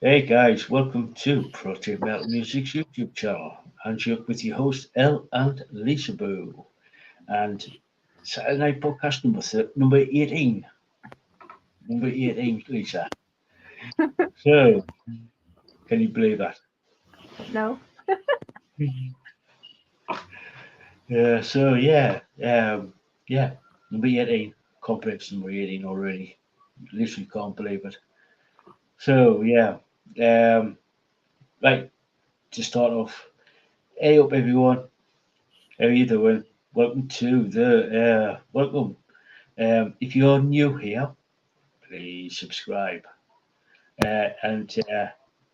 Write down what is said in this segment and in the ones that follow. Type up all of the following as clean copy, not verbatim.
Hey guys, welcome to Project Metal Music's YouTube channel. I'm Chuck with your host Ell and Lisaboo, and Saturday Night Podcast number 18. Number 18, Lisa. So, can you believe that? No. Yeah, number 18. Complex number 18 already. Literally can't believe it. So, right, to start off, hey up everyone, how you doing? Welcome to welcome. If you're new here, please subscribe and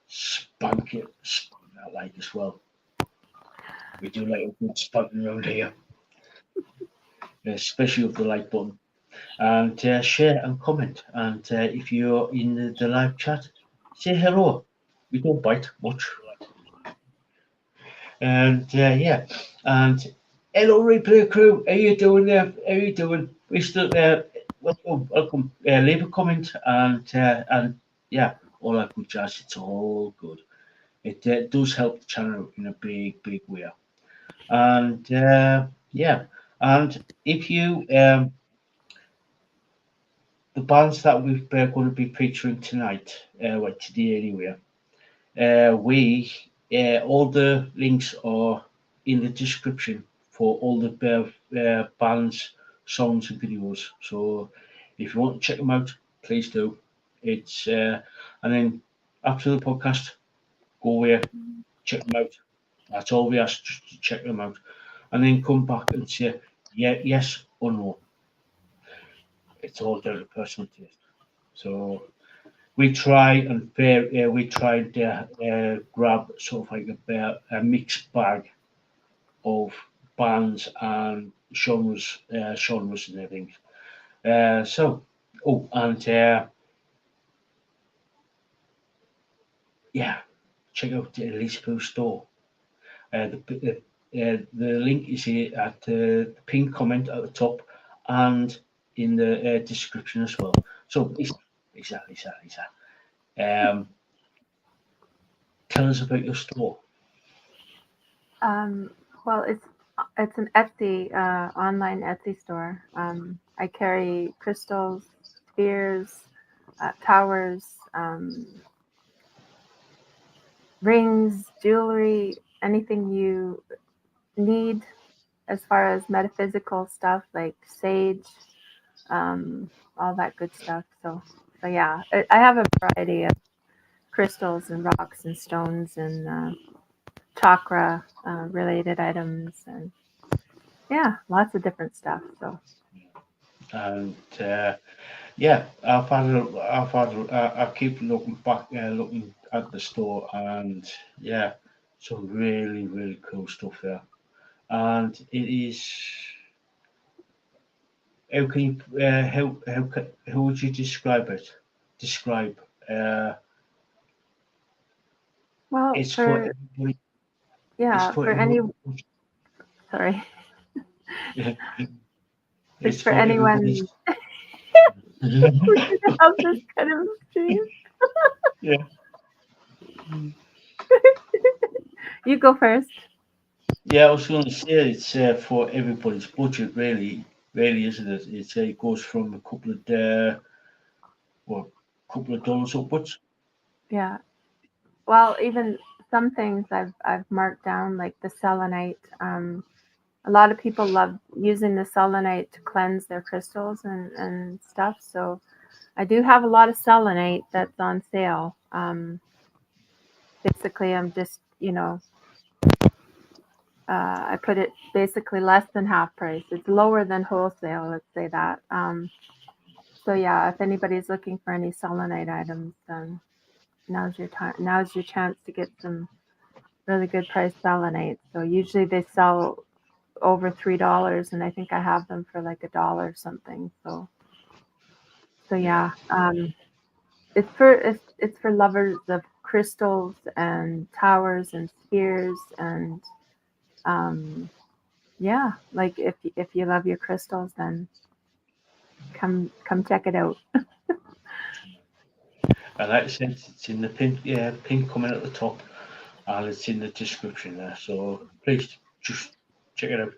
spank that like as well. We do like a good spanking around here, especially with the like button. And share and comment. And if you're in the live chat, say hello. We don't bite much. And and hello replay crew, how you doing there? How you doing? We still welcome. Leave a comment and yeah, all that good jazz. It's all good. It does help the channel in a big way. And and if you the bands that we're going to be featuring tonight, well today anyway, we all the links are in the description for all the bands, songs, and videos. So if you want to check them out, please do. It's and then after the podcast, go away, check them out. That's all we ask, just to check them out, and then come back and say yes or no. It's all down to personal taste. So we try and grab sort of like a mixed bag of bands and genres and everything. So, oh, and yeah, check out the Lisaboo store. The link is here at the pinned comment at the top and in the description as well. So, exactly. Tell us about your store. Um, well, it's an Etsy online Etsy store. I carry crystals, spheres, towers, rings, jewelry, anything you need as far as metaphysical stuff like sage, all that good stuff. So yeah, I have a variety of crystals and rocks and stones and chakra related items and yeah, lots of different stuff. So And yeah, I keep looking back, looking at the store, and yeah, some really cool stuff there. And it is how can you how would you describe it? Describe well, it's for for everybody. It's yeah, for for any everybody. sorry, it's It's for for everybody's. anyone. We should have this kind of stream. Yeah. You go first. Yeah, I was going to say it's for everybody's budget, really, isn't it? It goes from a well, couple of dollars upwards. Yeah. Well, even some things I've marked down like the selenite. A lot of people love using the selenite to cleanse their crystals and stuff. So I do have a lot of selenite that's on sale. Basically, I'm just I put it basically less than half price. It's lower than wholesale, let's say that. So yeah, if anybody's looking for any selenite items, then now's your time. Now's your chance to get some really good price selenite. So usually they sell over $3, and I think I have them for like $1 or something. So Yeah. yeah, it's for lovers of crystals and towers and spheres and yeah, like if you love your crystals, then come check it out. And like I said, it's in the pin comment at the top, and it's in the description there. So please just check it out.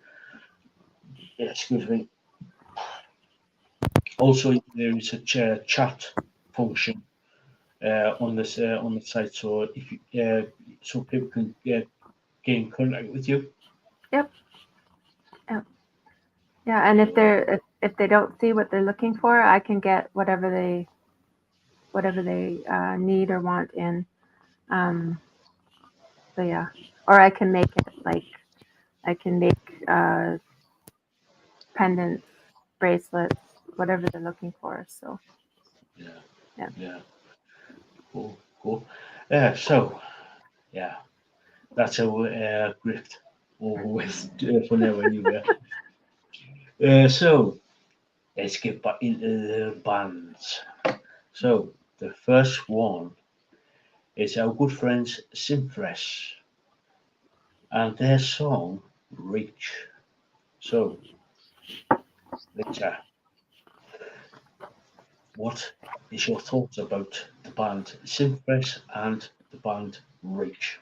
Yeah, excuse me. Also, there is a chat function on the site, so if you, so people can get in contact with you. Yep. Yep. Yeah, and if they don't see what they're looking for, I can get whatever they need or want in. Um, so yeah, or I can make it like I can make pendants, bracelets, whatever they're looking for. So Yeah, yeah. yeah, cool, cool. So yeah, that's our grift over with for now anyway. So let's get back into the bands. So the first one is our good friends Symphress and their song Reach. So, Lisa, what is your thoughts about the band Symphress and the band Reach?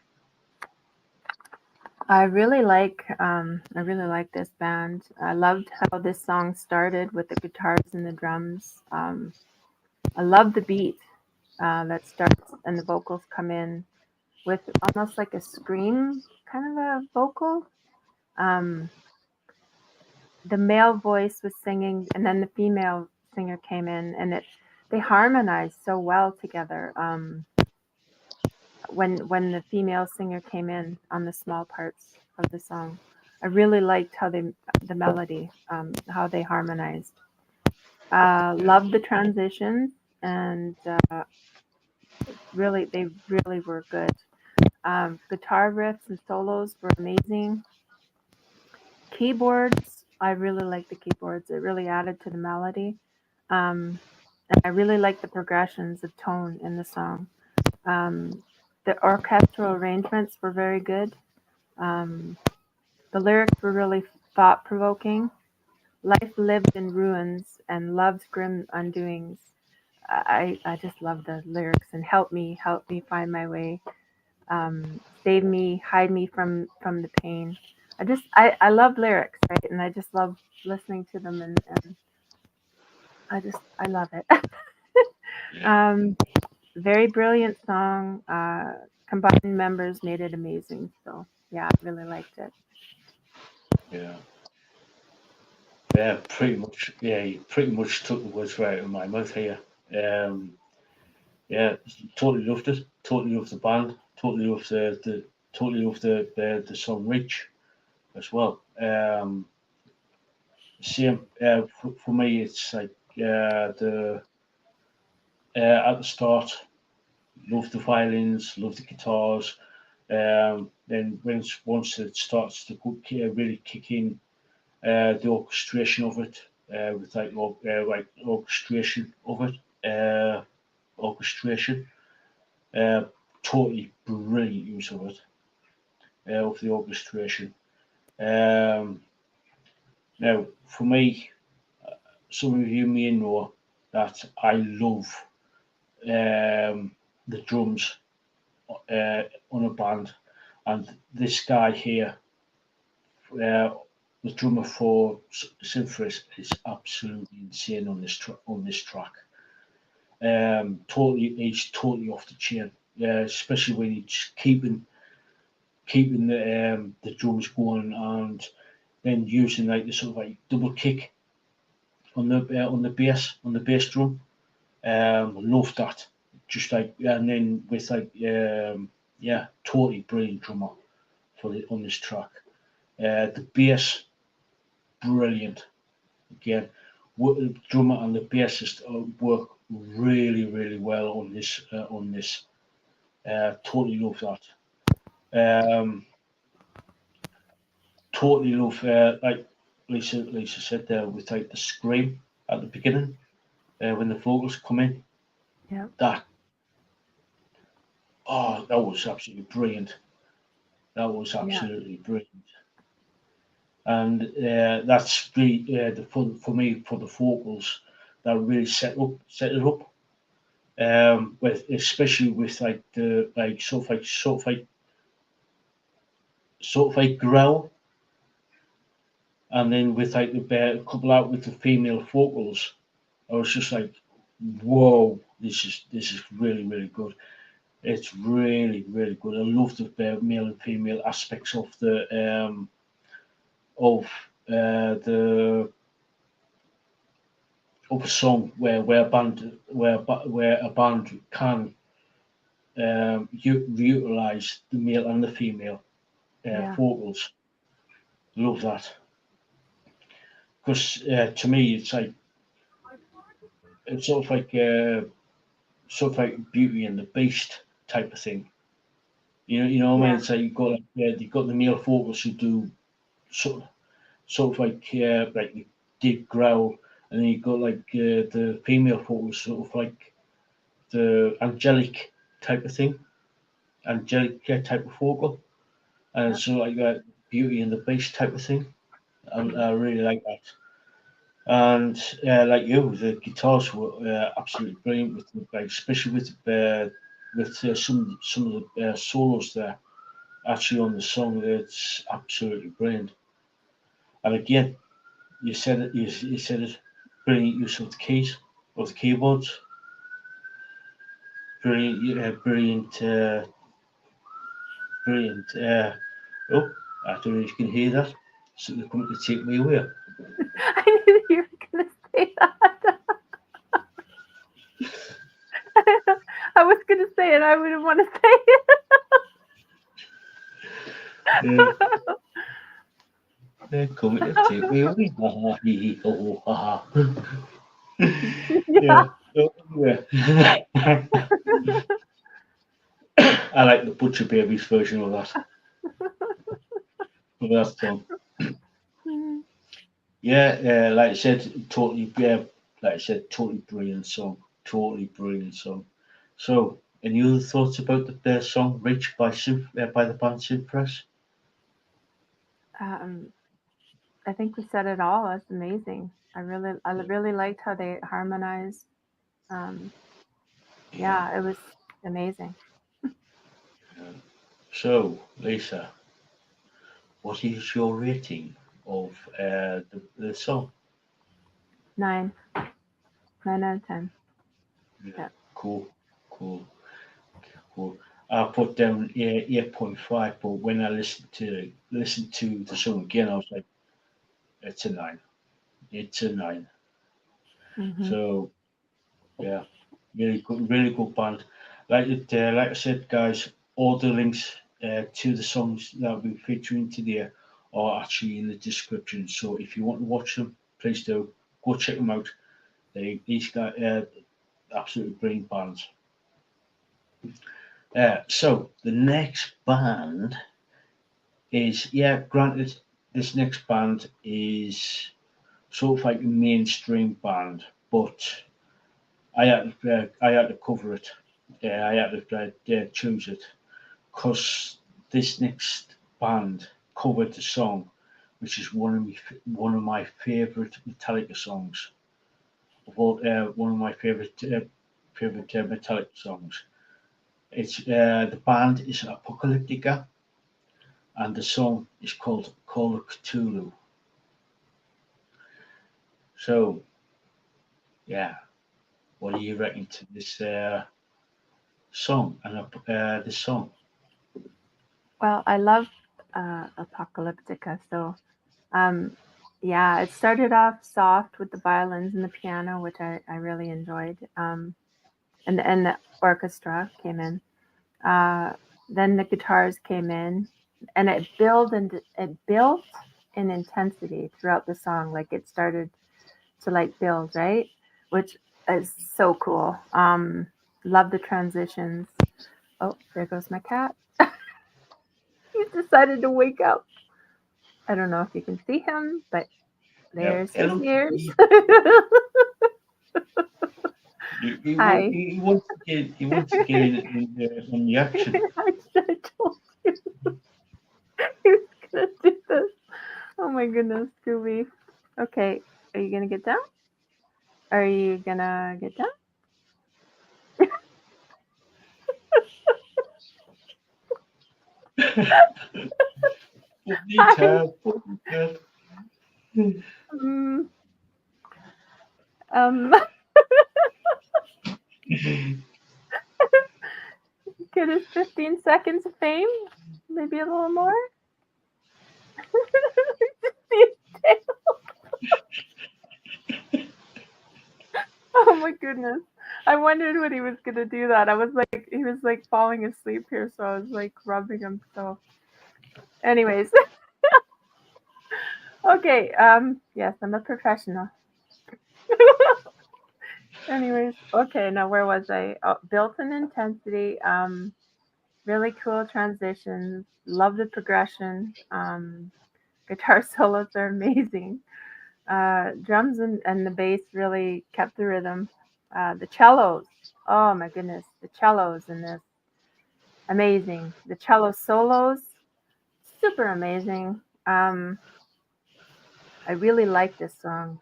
I really like this band. I loved how this song started with the guitars and the drums. I love the beat that starts and the vocals come in with almost like a scream kind of a vocal. Um, the male voice was singing, and then the female singer came in, and they harmonized so well together. When the female singer came in on the small parts of the song, I really liked how the melody, how they harmonized. Yeah, Loved the transitions, and they really were good. Guitar riffs and solos were amazing. Keyboards, I really like the keyboards. It really added to the melody. Um, and I really like the progressions of tone in the song. Um, the orchestral arrangements were very good. Um, the lyrics were really thought provoking. Life lived in ruins and love's grim undoings. I just love the lyrics and help me find my way. Save me, hide me from the pain. I love lyrics, right? And I just love listening to them, and I love it. yeah, um, very brilliant song. Combined members made it amazing. So yeah, I really liked it. yeah. Yeah, pretty much. Yeah, you pretty much took the words right out of my mouth here. Um, yeah, totally loved it. Totally loved the band. Totally loved totally loved the song Reach as well. Same for me. It's like the at the start, love the violins, love the guitars. Then once it starts to really kick in, the orchestration of it, with like orchestration of it, orchestration, uh, totally brilliant use of the orchestration. Um, Now, for me, some of you may know that I love the drums on a band, and this guy here, uh, the drummer for Symphress, is absolutely insane on on this track. He's totally off the chain. Yeah, especially when he's keeping the drums going and then using like the sort of like double kick on the bass drum. Love that. Just like and then with like yeah, totally brilliant drummer for on this track. The bass, brilliant. Again, the drummer and the bassist work really well on this. Totally love that. Um, totally love like Lisa said there with like the scream at the beginning when the vocals come in. Yeah, That that was absolutely brilliant. That was yeah, absolutely brilliant. And that's really for me for the vocals that really set it up. with especially with like the like sort of like growl, and then with like the bear couple out with the female vocals, I was just like, whoa, this is really good. It's really good. I love the male and female aspects of the of a song where a band can utilize the male and the female Yeah. vocals. Love that because to me it's sort of like Beauty and the Beast type of thing. You know what I mean? Yeah. It's like you've got the male vocals who do sort of like you did growl, and then you've got like the female vocals sort of like the angelic type of thing, angelic type of vocal, and Yep. it's sort of like that Beauty and the Beast type of thing. I really like that. And like you, the guitars were absolutely brilliant like, especially with some of the solos there actually on the song. It's absolutely brilliant. And again, you said it, brilliant use of the keys, of the keyboards, brilliant. Oh, I don't know if you can hear that. So they're coming to take me away. I knew you were gonna say that. I was gonna say it. I wouldn't want to say Yeah, it. they're coming to take me away. Ha ha hee hee ho ho ha ha. Yeah. Yeah. So, anyway, I like the Butcher Babies version of that song. Yeah, like I said, totally. Yeah, like I said, totally brilliant song. Totally brilliant song. So, any other thoughts about the song "Reach" by the band Symphress? Um, I think we said it all. That's amazing. I really liked how they harmonized. Um, Yeah. yeah, it was amazing. So, Lisa, what is your rating of the song? 9, 9 out of 10. Yeah. Yeah. Cool, cool, cool. I put down 8.5, but when I listened to the song again, I was like, it's a 9. It's a 9. Hmm. So yeah, really good band. Like I said, guys, all the links to the songs that we're featuring today are actually in the description. So if you want to watch them, please do go check them out. These guys, absolutely brilliant bands. So the next band is, yeah, granted, this next band is sort of like a mainstream band, but I had to cover it. I had to choose it because this next band covered the song, which is one of my favorite Metallica songs. One of my favorite Metallica songs. It's the band is Apocalyptica, and the song is called Call of Cthulhu. So yeah, what do you reckon to this song and this song? Well, I love Apocalyptica. So, um, yeah, it started off soft with the violins and the piano, which I really enjoyed. And the orchestra came in. Uh, then the guitars came in, and it built in intensity throughout the song. Like it started to like build, right? Which is so cool. Love the transitions. Oh, there goes my cat. He decided to wake up. I don't know if you can see him, but Yeah, there's his Ellen, ears. Hi. he wants to get in the action. I told you he was gonna do this. Oh my goodness, Scooby. Okay, are you gonna get down? Are you gonna get down? Ponytail, ponytail. Mm, um, get his 15 seconds of fame, maybe a little more. Oh my goodness. I wondered when he was gonna do that. I was like, he was like falling asleep here, so I was like rubbing him. So, anyways, okay. Yes, I'm a professional. Anyways, okay. Now where was I? Oh, built-in intensity. Really cool transitions. Love the progression. Guitar solos are amazing. Drums and the bass really kept the rhythm. The cellos. Oh my goodness, the cellos in this amazing. The cello solos, super amazing. I really like this song.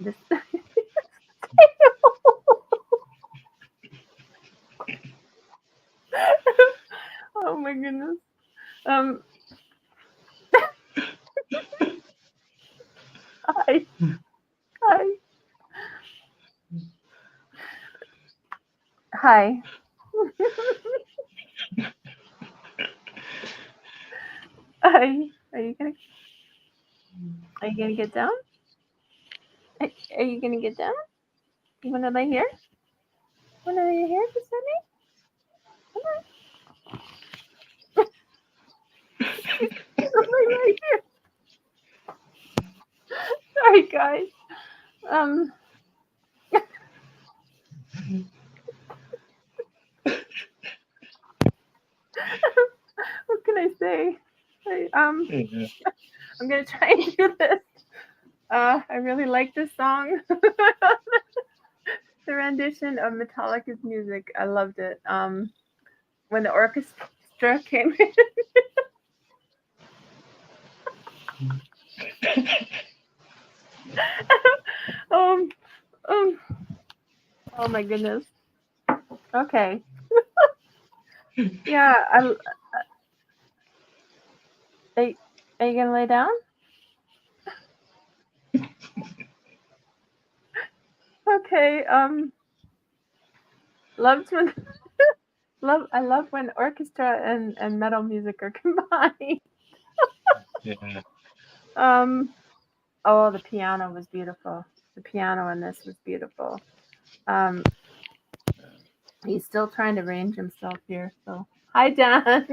This. Oh my goodness. Um, hi, hi, hi. Hi. Are you gonna get down? Are you gonna get down? You wanna lay here? Wanna lay here beside me? Come on. Lay right here. Sorry, guys. Um, what can I say? Yeah. I'm gonna try and do this. I really like this song. The rendition of Metallica's music, I loved it. When the orchestra came in. um, um, oh my goodness. Okay. Yeah, are, are you gonna lay down? Okay. Loved when I love when orchestra and metal music are combined. Yeah. Um, oh, the piano was beautiful. The piano in this was beautiful. Um, he's still trying to range himself here. So, hi, Dan.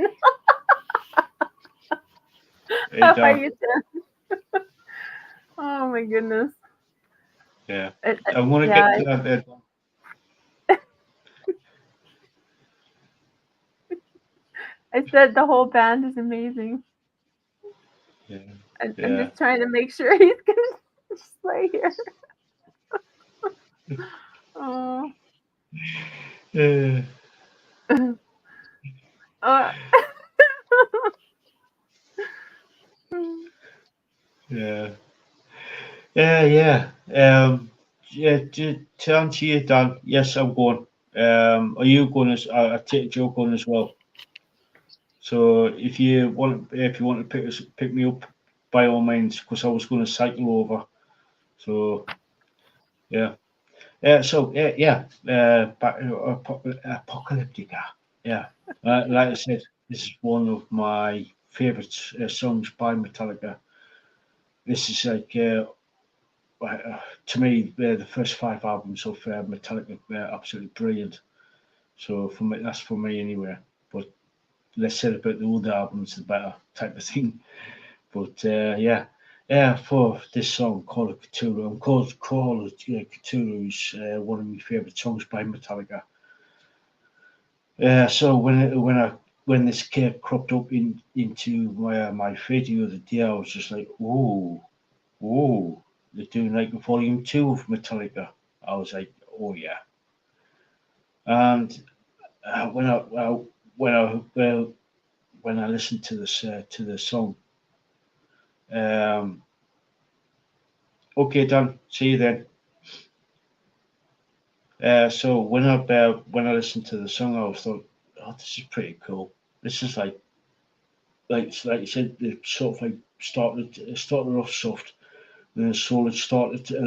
Hey, How are Dan. you, Dan? Oh my goodness. Yeah. I want to get Yeah, to that. I said the whole band is amazing. Yeah. I'm Yeah. just trying to make sure he's gonna just lay here. Oh. Yeah. Uh, Yeah. Yeah. Yeah. Yeah. To answer you, Dan. Yes, I'm going. Are you going as? I take Joe going as well. So if you want to pick me up, by all means, because I was going to cycle over. So yeah. Yeah. Apocalyptica. Yeah. Like I said, this is one of my favorite songs by Metallica. This is like to me the first five albums of Metallica were absolutely brilliant. So for me, that's for me anyway. But less said about the older albums, the better type of thing. But yeah, for this song, Call of Cthulhu, Call of Cthulhu is one of my favourite songs by Metallica. So when this kid cropped up into my feed the other day, I was just like, oh, they're doing like volume two of Metallica. I was like, oh yeah. And when I when I well, when I listened to the song, um, okay, done. See you then. So when I listened to the song, I was thought, oh, this is pretty cool. This is like you said, they sort of like started off soft, and then slowly started to,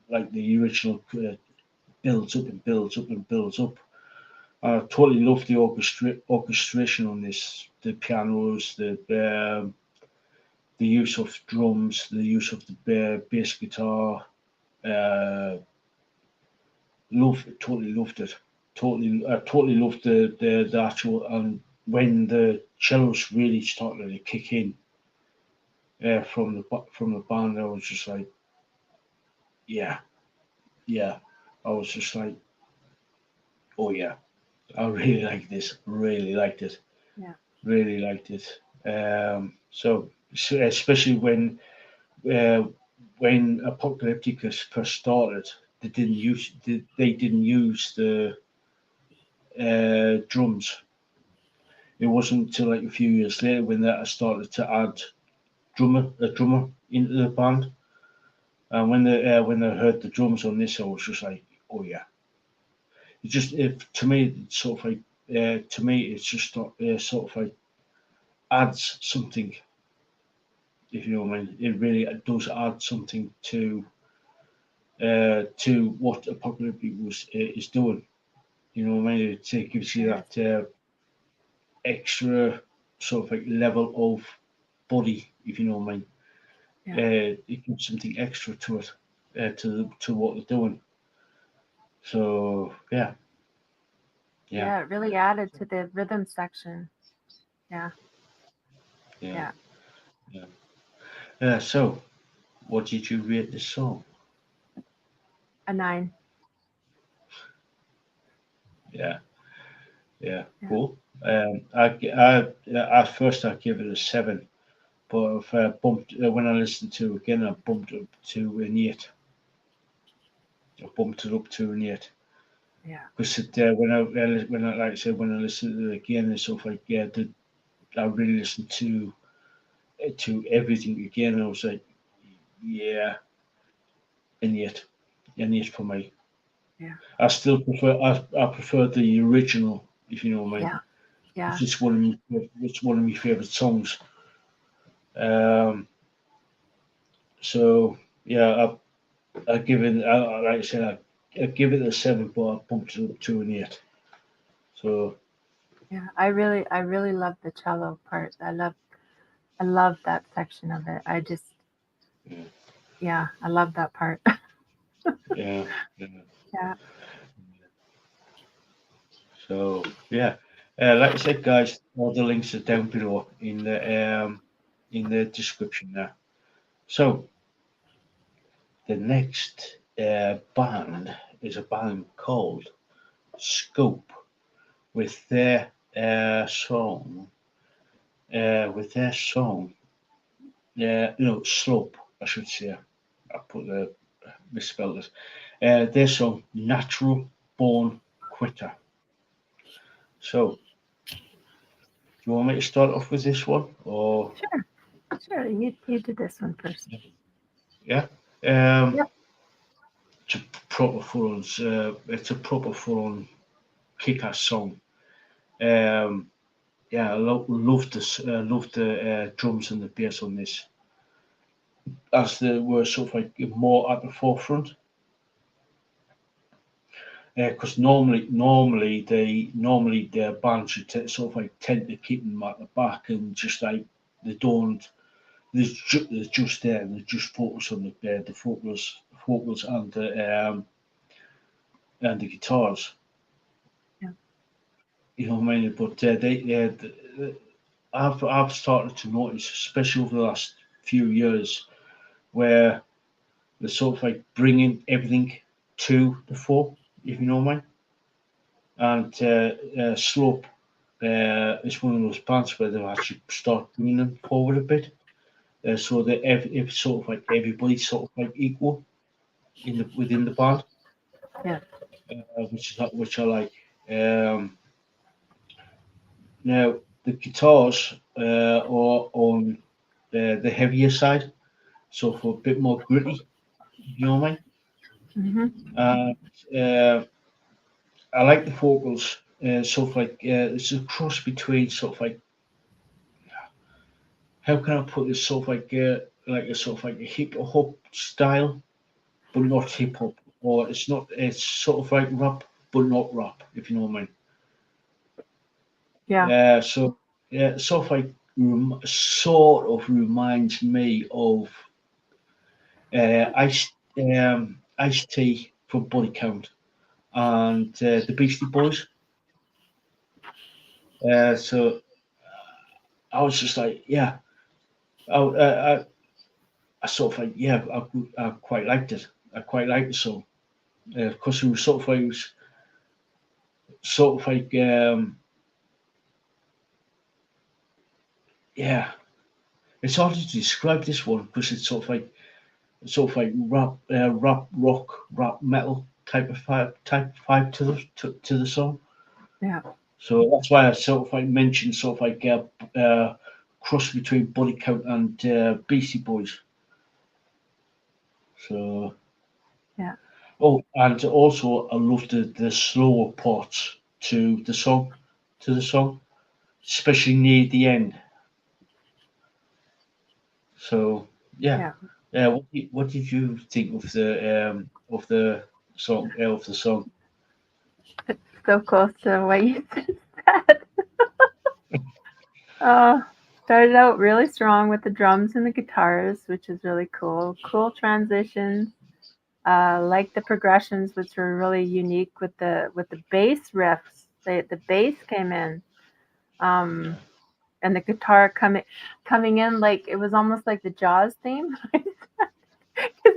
like the original builds up and builds up and builds up. I totally love the orchestration on this, the pianos, the use of drums, the use of the bass guitar. Uh, totally loved it. I totally loved the actual, and when the cellos really started to kick in from the band, I was just like, yeah, yeah. I was just like, oh yeah, I really like this. Really liked it. Yeah. Really liked it. So especially uh, when Apocalyptica first started, they didn't use the drums. It wasn't until like a few years later when they started to add a drummer into the band. And when they heard the drums on this, I was just like, oh yeah. It just to me it's sort of like to me it's just not sort of like adds something. If you know what I mean, it really does add something to what Apocalyptic is doing. You know what I mean? It gives you Yes. that extra sort of like level of body, if you know what I mean. Yeah. It gives something extra to it, to what they're doing. So yeah, yeah, Yeah, it really added to the rhythm section. Yeah. yeah, Yeah. yeah. So, what did you rate this song? A 9. Yeah, yeah, Yeah. cool. At first I gave it a 7, but if I bumped when I listened to it again, I bumped it up to an 8. I bumped it up to an 8 Yeah. because when I like I said when I listened to it again and stuff like yeah, I really listened to everything again. I was like, yeah, an 8, an 8 for me. Yeah. I prefer the original, if you know what I mean. Yeah. Yeah. It's one of my favorite songs. Um, so yeah, I give it. Like I said, I give it a 7, but I bumped it up to an 8. So Yeah. I really love the cello part. I love that section of it. I just, yeah, yeah, I love that part. yeah, yeah. Yeah. So yeah, like I said, guys, all the links are down below in the description there. So the next band is a band called Scope with their song no, Slope, I should say. I put the misspelled it. Their song Natural Born Quitter. So, do you want me to start off with this one, or Sure. Sure. You did this one first. yeah? Um, Yep. it's a proper full-on kick-ass song. Um, yeah, love the drums and the bass on this, as they were sort of like more at the forefront. Because normally the bands should sort of like tend to keep them at the back and just like they don't. They're just there and they just focus on the vocals and the guitars. Yeah. You know what I mean? But I've started to notice, especially over the last few years, where they're sort of like bringing everything to the fore. If you know what I mean? And Slope is one of those bands where they'll actually start bringing them forward a bit, so that if sort of like everybody's sort of like equal within the band, Yeah. which I like. Um, Now the guitars are on the heavier side, so for a bit more gritty. You know what I mean? Mhm. And I like the vocals. sort of like it's a cross between sort of like, how can I put this, sort of like a sort of like a hip hop style, but not hip hop, or it's not, it's sort of like rap, but not rap, if you know what I mean. Yeah. So yeah, sort of like sort of reminds me of Ice Ice T from Body Count and the Beastie Boys. So I was just like, yeah, I sort of like, yeah, I quite liked it. I quite liked the song because it was sort of like, yeah, it's hard to describe this one because it's sort of like rap rock, rap metal type of vibe to the song. Yeah. So that's why I sort of like mentioned sort of like cross between Body Count and Beastie Boys. So Yeah. oh, and also I love the slower parts to the song, especially near the end. So yeah, Yeah. what did you think of the song? So close to what you just said. Uh, Started out really strong with the drums and the guitars, which is really cool. Cool transitions. Like the progressions, which were really unique with the bass riffs. The bass came in, um, Yeah, and the guitar coming in like it was almost like the Jaws theme, because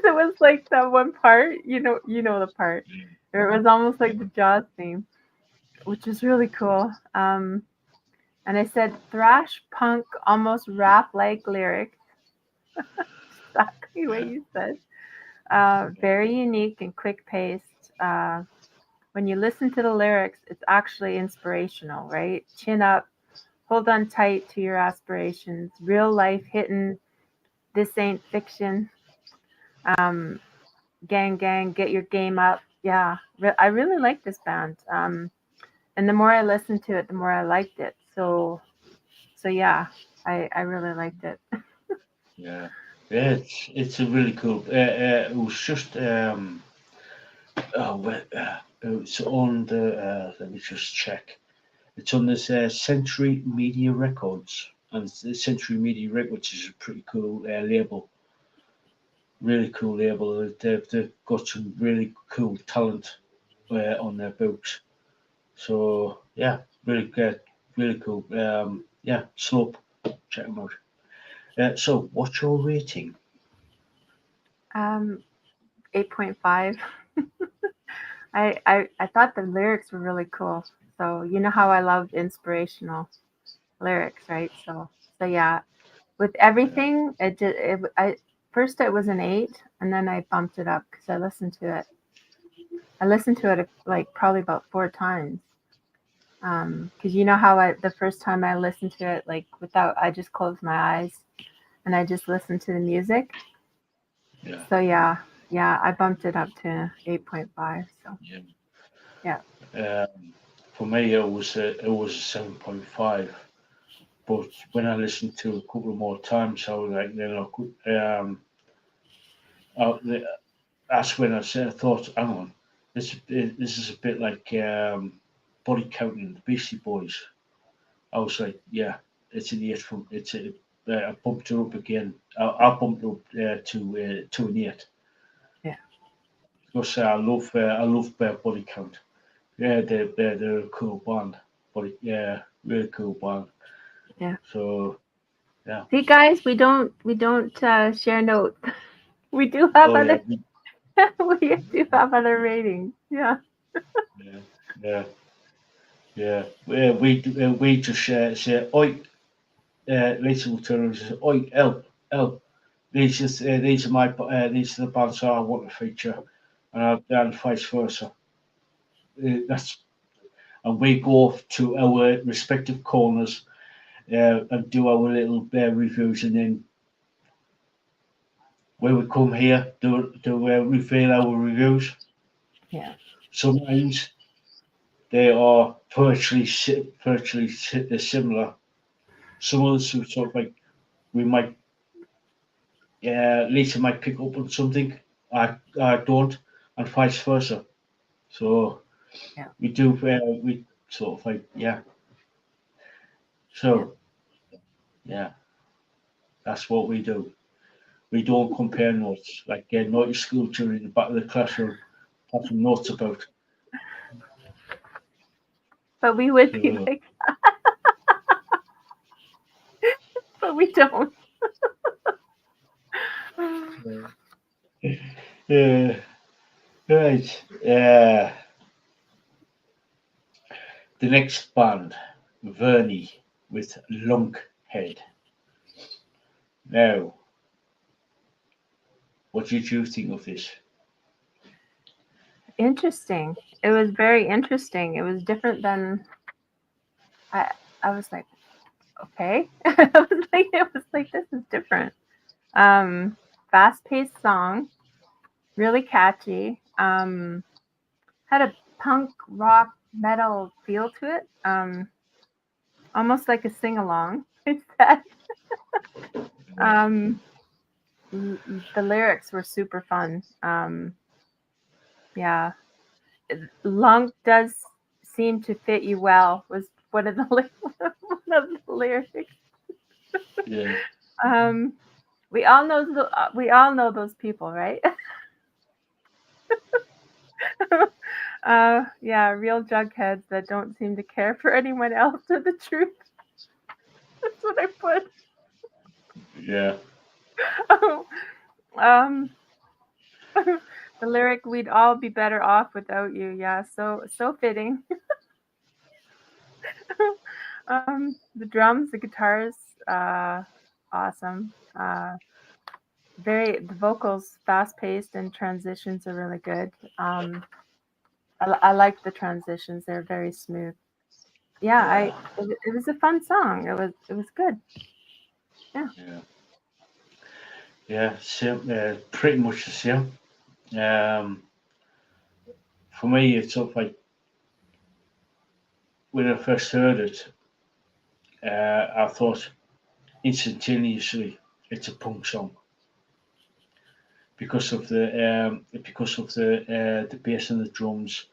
it was like that one part. You know the part. It was almost yeah, like the Jaws theme, which is really cool. And I said thrash punk, almost rap like lyrics. Exactly what yeah, you said. Very unique and quick paced. When you listen to the lyrics, it's actually inspirational, right? Chin up, hold on tight to your aspirations, real life hitting, this ain't fiction. Um, Gang, gang, get your game up. Yeah, I really like this band. And the more I listened to it, the more I liked it. So yeah, I really liked it. yeah. Yeah, it's a really cool. It was just it's on the let me just check. It's on this Century Media Records, and the Century Media Records is a pretty cool label. Really cool label. They've got some really cool talent on their books. So yeah, really good, really cool. Yeah, Slope, check them out. So what's your rating? Um, 8.5. I thought the lyrics were really cool. So you know how I love inspirational lyrics, right? So yeah, with Yeah, everything, I first it was an 8, and then I bumped it up because I listened to it. I listened to it like probably about 4 times. Because you know how the first time I listened to it, like without, I just closed my eyes and I just listened to the music. yeah, So yeah, I bumped it up to 8.5. So yeah. yeah, For me, it was a 7.5. But when I listened to it a couple of more times, I was like, I, that's when I thought, hang on, this is a bit like Body Counting the Beastie Boys. I was like, yeah, it's an 8 from it's a. I bumped it up again. I bumped it up to an 8 yeah, because I love Body Count. Yeah, they're a cool band. Body, yeah, really cool band. yeah. So yeah. See, guys, we don't share notes. We do have Oh yeah, other we do have other ratings. Yeah. yeah, yeah, yeah. We just say, oi, Lisa will turn around and say, oi, L. These are the bands I want to feature, and vice versa. That's and we go off to our respective corners and do our little reviews, and then when we come here, do reveal our reviews. Yeah. Sometimes they are similar. Some of us sort of like we might Lisa might pick up on something I don't, and vice versa. So Yeah. we sort of like Yeah. So yeah, that's what we do. We don't compare notes like naughty school children in the back of the classroom having notes about. But we would be So, like, but we don't. uh, right. The next band, Verni with Lunkhead. Now, what did you think of this? Interesting. It was very interesting. It was different than I. I was like, okay. It was like this is different. Fast-paced song, really catchy. Had a punk rock metal feel to it. Almost like a sing along. It's that. Um, the lyrics were super fun. Yeah, lung does seem to fit you well. Was one of the one of the lyrics. Yeah, Um, we all know those people, right? Yeah, real jugheads that don't seem to care for anyone else or the truth. That's what I put. yeah, um, the lyric "We'd all be better off without you." Yeah, so fitting. The drums, the guitars, uh, awesome. The vocals fast paced and transitions are really good. I like the transitions; they're very smooth. Yeah, yeah, it was a fun song. It was good. Yeah. yeah, yeah. Same, pretty much the same. Um, for me, it's sort of like when I first heard it, I thought instantaneously it's a punk song because of the bass and the drums,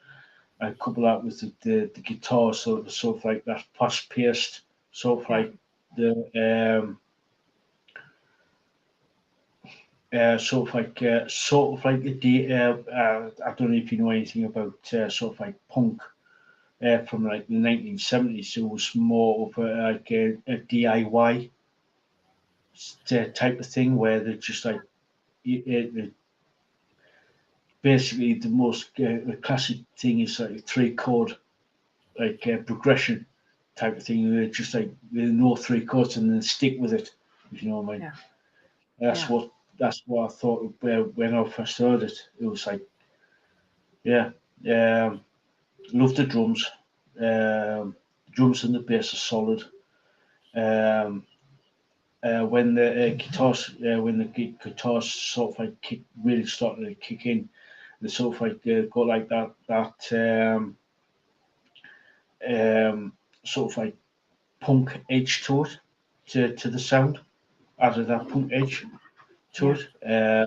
and couple that with the guitar, so it was sort of like that fast paced, sort of Yeah. like the sort of like I don't know if you know anything about sort of like punk from like the 1970s. It was more of a DIY type of thing where they're just like basically the most the classic thing is like a three chord progression type of thing. They're just like they know three chords and then stick with it. If you know what I mean. Yeah. That's Yeah. what that's what I thought when I first heard it. It was like yeah, love the drums. Drums and the bass are solid. Um, when the guitars sort of like really starting to kick in, they sort of like got like that sort of like punk edge to it, to the sound, added that punk edge to Yeah.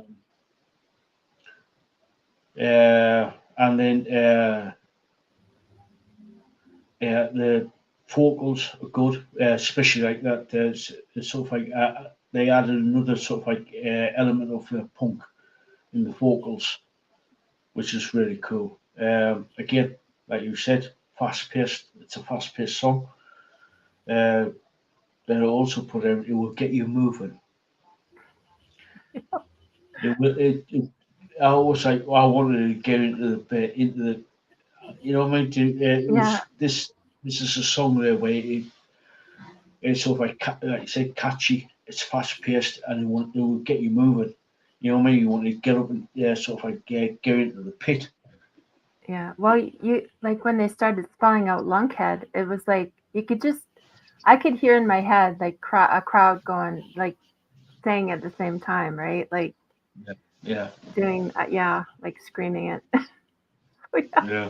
it. And then the vocals are good, especially like that. Sort of like they added another sort of like element of punk in the vocals, which is really cool. Again, like you said, fast paced. It's a fast paced song. Uh, they also put it will get you moving. It will. I always like. I wanted to get into the. You know what I mean? It Yeah. was this. This is a song there where it's sort of like you said, catchy. It's fast paced, and it will get you moving. You know what I mean? You want to get up and sort of like get into the pit. Yeah. Well, you like when they started spelling out lunkhead, it was like you could just I could hear in my head like a crowd going like saying at the same time, right? Like Yeah, doing yeah, like screaming it. Yeah. yeah,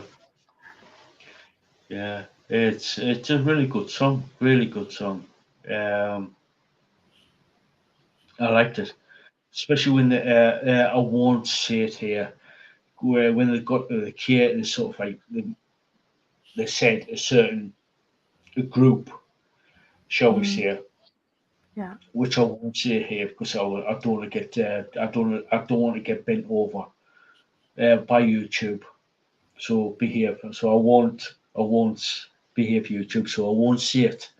Yeah, it's a really good song, really good song. Um, I liked it, especially when I won't say it here, where when they got to the key, and sort of like they said a certain group, shall we Mm, say, yeah. which I won't say here because I don't want to get I don't want to get bent over by YouTube. So behave. So I won't behave YouTube. So I won't say it.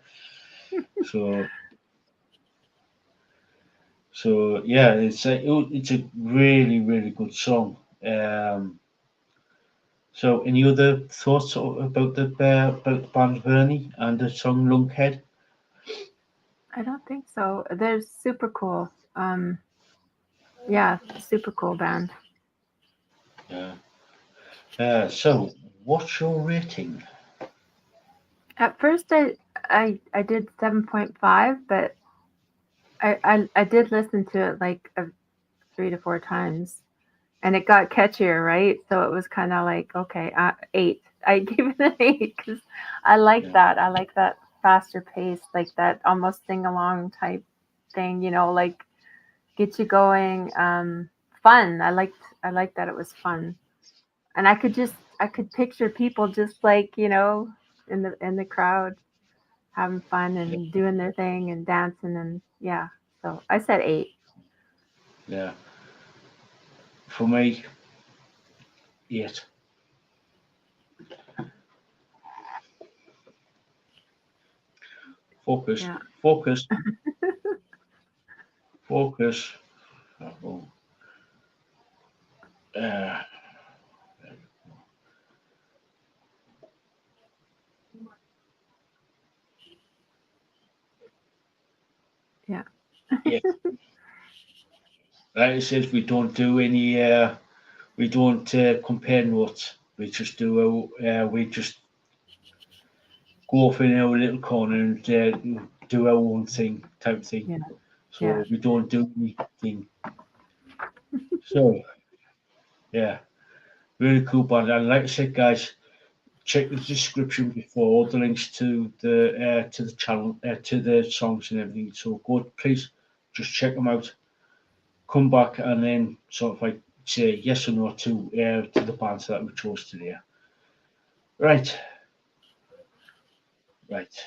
So yeah, it's a really good song. Um, so any other thoughts about the band Verni and the song Lunkhead? I don't think so. They're super cool. Yeah, super cool band. Yeah. So what's your rating? At first, I did 7.5, but I did listen to it like 3 to 4 times, and it got catchier, right? So it was kind of like, okay, 8. I gave it an 8 because I like Yeah. that. I like that faster pace, like that almost sing along type thing. Like get you going. Fun. I liked that it was fun, and I could picture people just like in the crowd having fun Yeah. and doing their thing and dancing, and yeah. So I said 8. Yeah. For me, 8. Focus. Yeah. Focus. Focus. Oh, uh, Yeah. yeah. Like I said, we don't compare notes. We just go off in our little corner and do our own thing, type of thing. Yeah. Yeah. So we don't do anything. So yeah, really cool band. And like I said, guys, check the description before all the links to the channel, to the songs and everything. So go, please, just check them out. Come back and then sort of like say yes or no to the bands that we chose today. Right, right.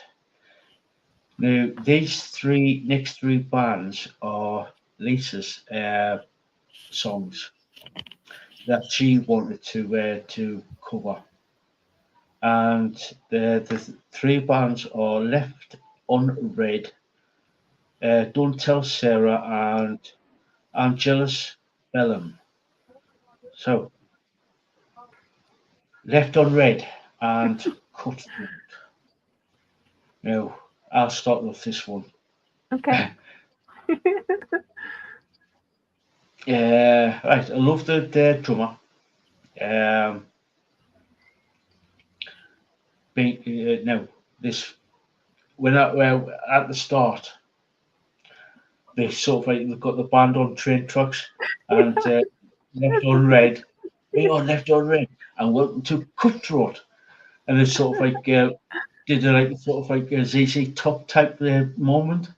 Now these next three bands are Lisa's songs that she wanted to cover, and the three bands are Left Unread, Don't Tell Sarah, and Angelus Bellum. So Left Unread and Cutthroat. Now I'll start with this one. Okay. Right, I love the drummer. Um, now this well, at the start they sort of like they've got the band on train trucks and left on red, we on left on red, and welcome to Cutthroat, and it's sort of like did a like sort of like a ZZ Top type moment,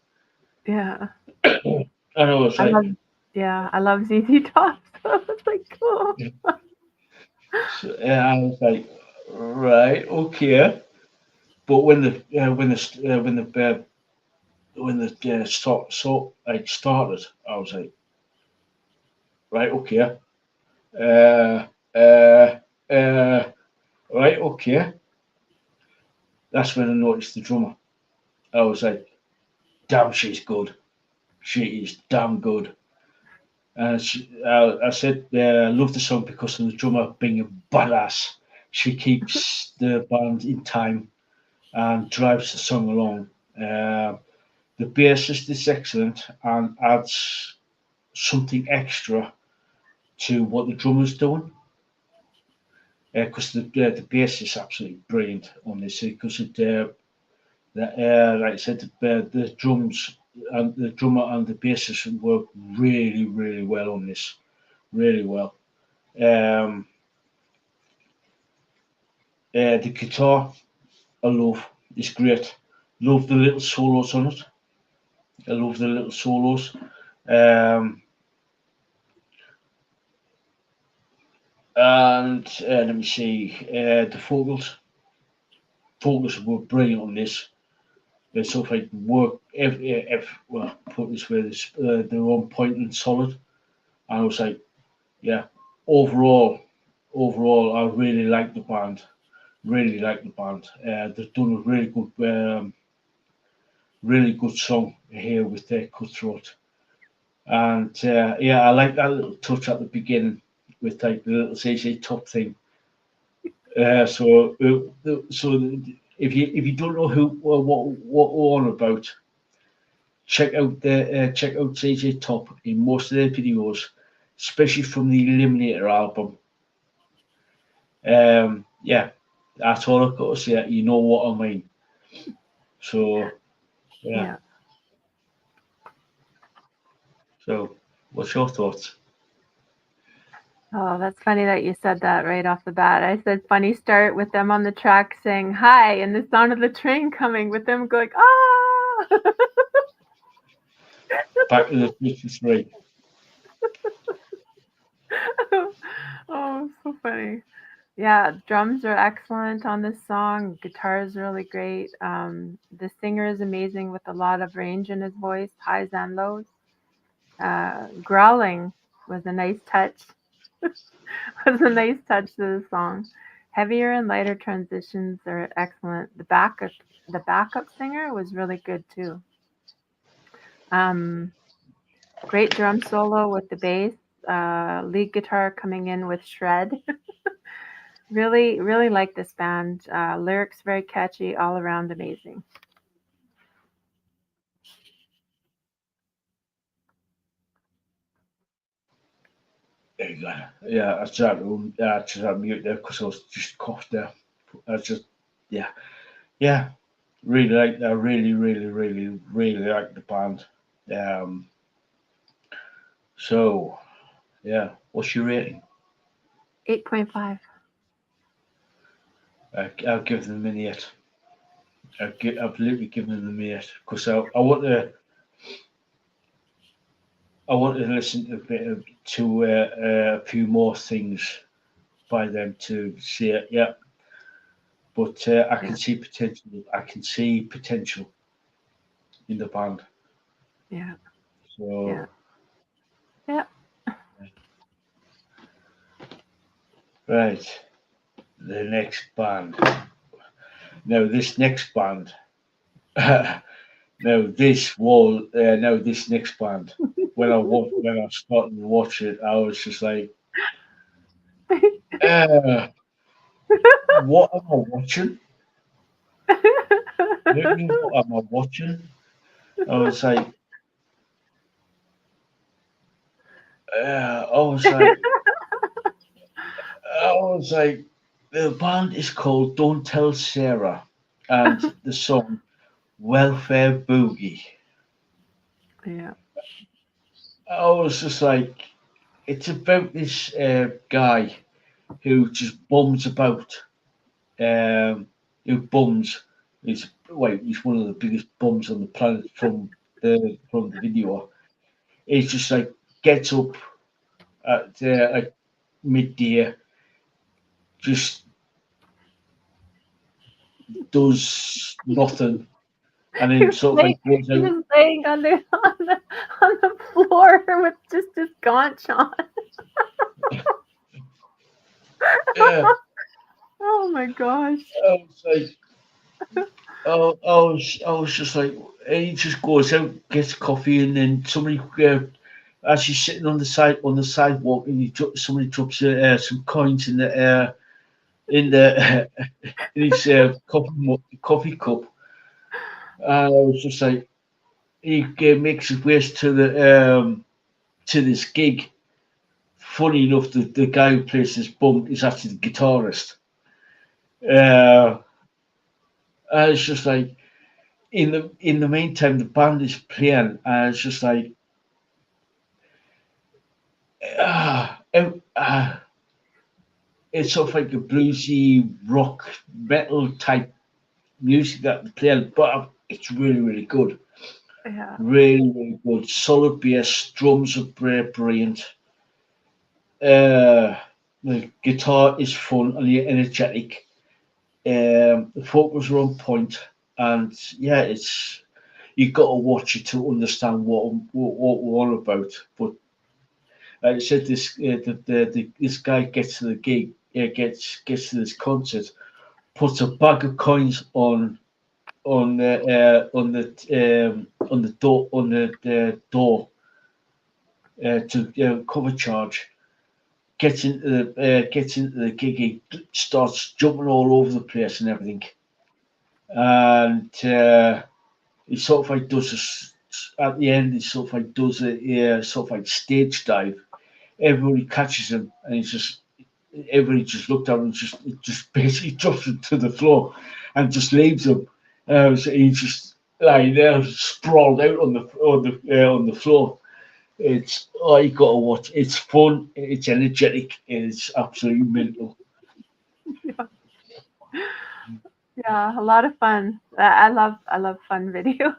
Yeah. and I was I like, love yeah, I love ZZ Top. So it's like cool. I was like, right, okay, but when the like started, I was like, right, okay, uh, uh, uh, right, okay. That's when I noticed the drummer. I was like, damn, she's good. She is damn good. And I said, I love the song because of the drummer being a badass. She keeps the band in time and drives the song along. The bassist is excellent and adds something extra to what the drummer's doing. Because the bass is absolutely brilliant on this. Because like I said, the drums and the drummer and the bassist work really well on this, really well. Um, the guitar. I love. It's great. Love the little solos on it. I love the little solos. Um, and let me see. The vocals were brilliant on this. They sort of like work. Well, put this way, they're on point and solid. And I was like, yeah. Overall, I really like the band. Really like the band. They've done a really good song here with their cutthroat. And yeah, I like that little touch at the beginning with like the little CC top thing. So if you don't know who what we're on about, check out CC Top in most of their videos, especially from the Eliminator album. Yeah, that's all I've got to say. You know what I mean. So yeah. Yeah. So what's your thoughts? Oh, that's funny that you said that right off the bat. I said funny start with them on the track saying hi and the sound of the train coming with them going, ah! Back to the 53. Oh, so funny. Yeah, drums are excellent on this song. Guitar is really great. The singer is amazing with a lot of range in his voice, highs and lows. Growling was a nice touch. Was a nice touch to the song. Heavier and lighter transitions are excellent. The backup singer was really good too. Um, Great drum solo with the bass. Lead guitar coming in with shred. Really, really like this band. Lyrics very catchy, all around amazing. There you go. Yeah, I just had to mute there because I was just coughed there. I just, yeah, yeah, really like that. Really, really, really, really like the band. Um, so yeah, what's your rating? 8.5. I'll give them an 8. I've absolutely given them an 8 because I want to listen to a few more things by them to see it. Yeah, but I can Yeah, see potential. I can see potential in the band. yeah, yeah, So yeah. right, the next band. Now this next band. Now this next band. When I started to watch it, I was just like, uh, what am I watching? Literally, what am I watching? I was like, I was like, I was like, the band is called Don't Tell Sarah, and the song Welfare Boogie. Yeah. I was just like, it's about this guy who just bums about, who bums. He's one of the biggest bums on the planet from the video. He's just like gets up at midday, just does nothing, and He then was sort of laying, like goes he out. was laying on the floor with just his gaunch on. Yeah, Oh my gosh. I was like, I was just like, he just goes out, gets coffee, and then somebody, as he's sitting on the sidewalk, and somebody drops some coins in the in his coffee cup. And I was just like, he makes his way to this gig. Funny enough, the guy who plays this bum is actually the guitarist. Uh, and it's just like in the meantime, the band is playing, and it's just like ah, it's sort of like a bluesy rock metal type music that they play, but it's really, really good. Yeah. Really, really good. Solid bass, drums are brilliant. Uh, the guitar is fun and energetic. The vocals are on point, and yeah, it's you got to watch it to understand what we're all about. But like I said, this guy gets to the gig, gets to this concert, puts a bag of coins on the door door to cover charge. Gets into the gig, he starts jumping all over the place and everything, and he sort of like does this at the end. He sort of like does a sort of like stage dive. Everybody catches him, and he's just everybody just looked at him and just basically drops him to the floor and just leaves him. So he's just lying there, sprawled out on the floor. It's you got to watch. It's fun. It's energetic. It's absolutely mental. Yeah, a lot of fun. I love fun videos.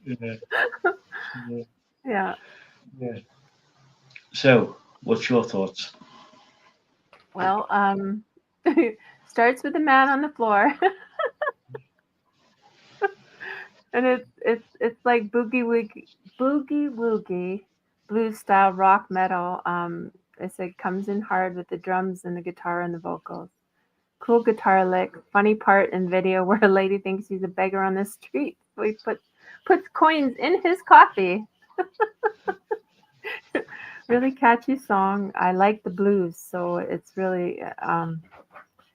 Yeah, yeah, Yeah. yeah. So, what's your thoughts? Well, starts with a man on the floor, and it's like boogie woogie blues style rock metal. It said comes in hard with the drums and the guitar and the vocals. Cool guitar lick. Funny part in video where a lady thinks he's a beggar on the street, so he puts coins in his coffee. Really catchy song. I like the blues, so it's really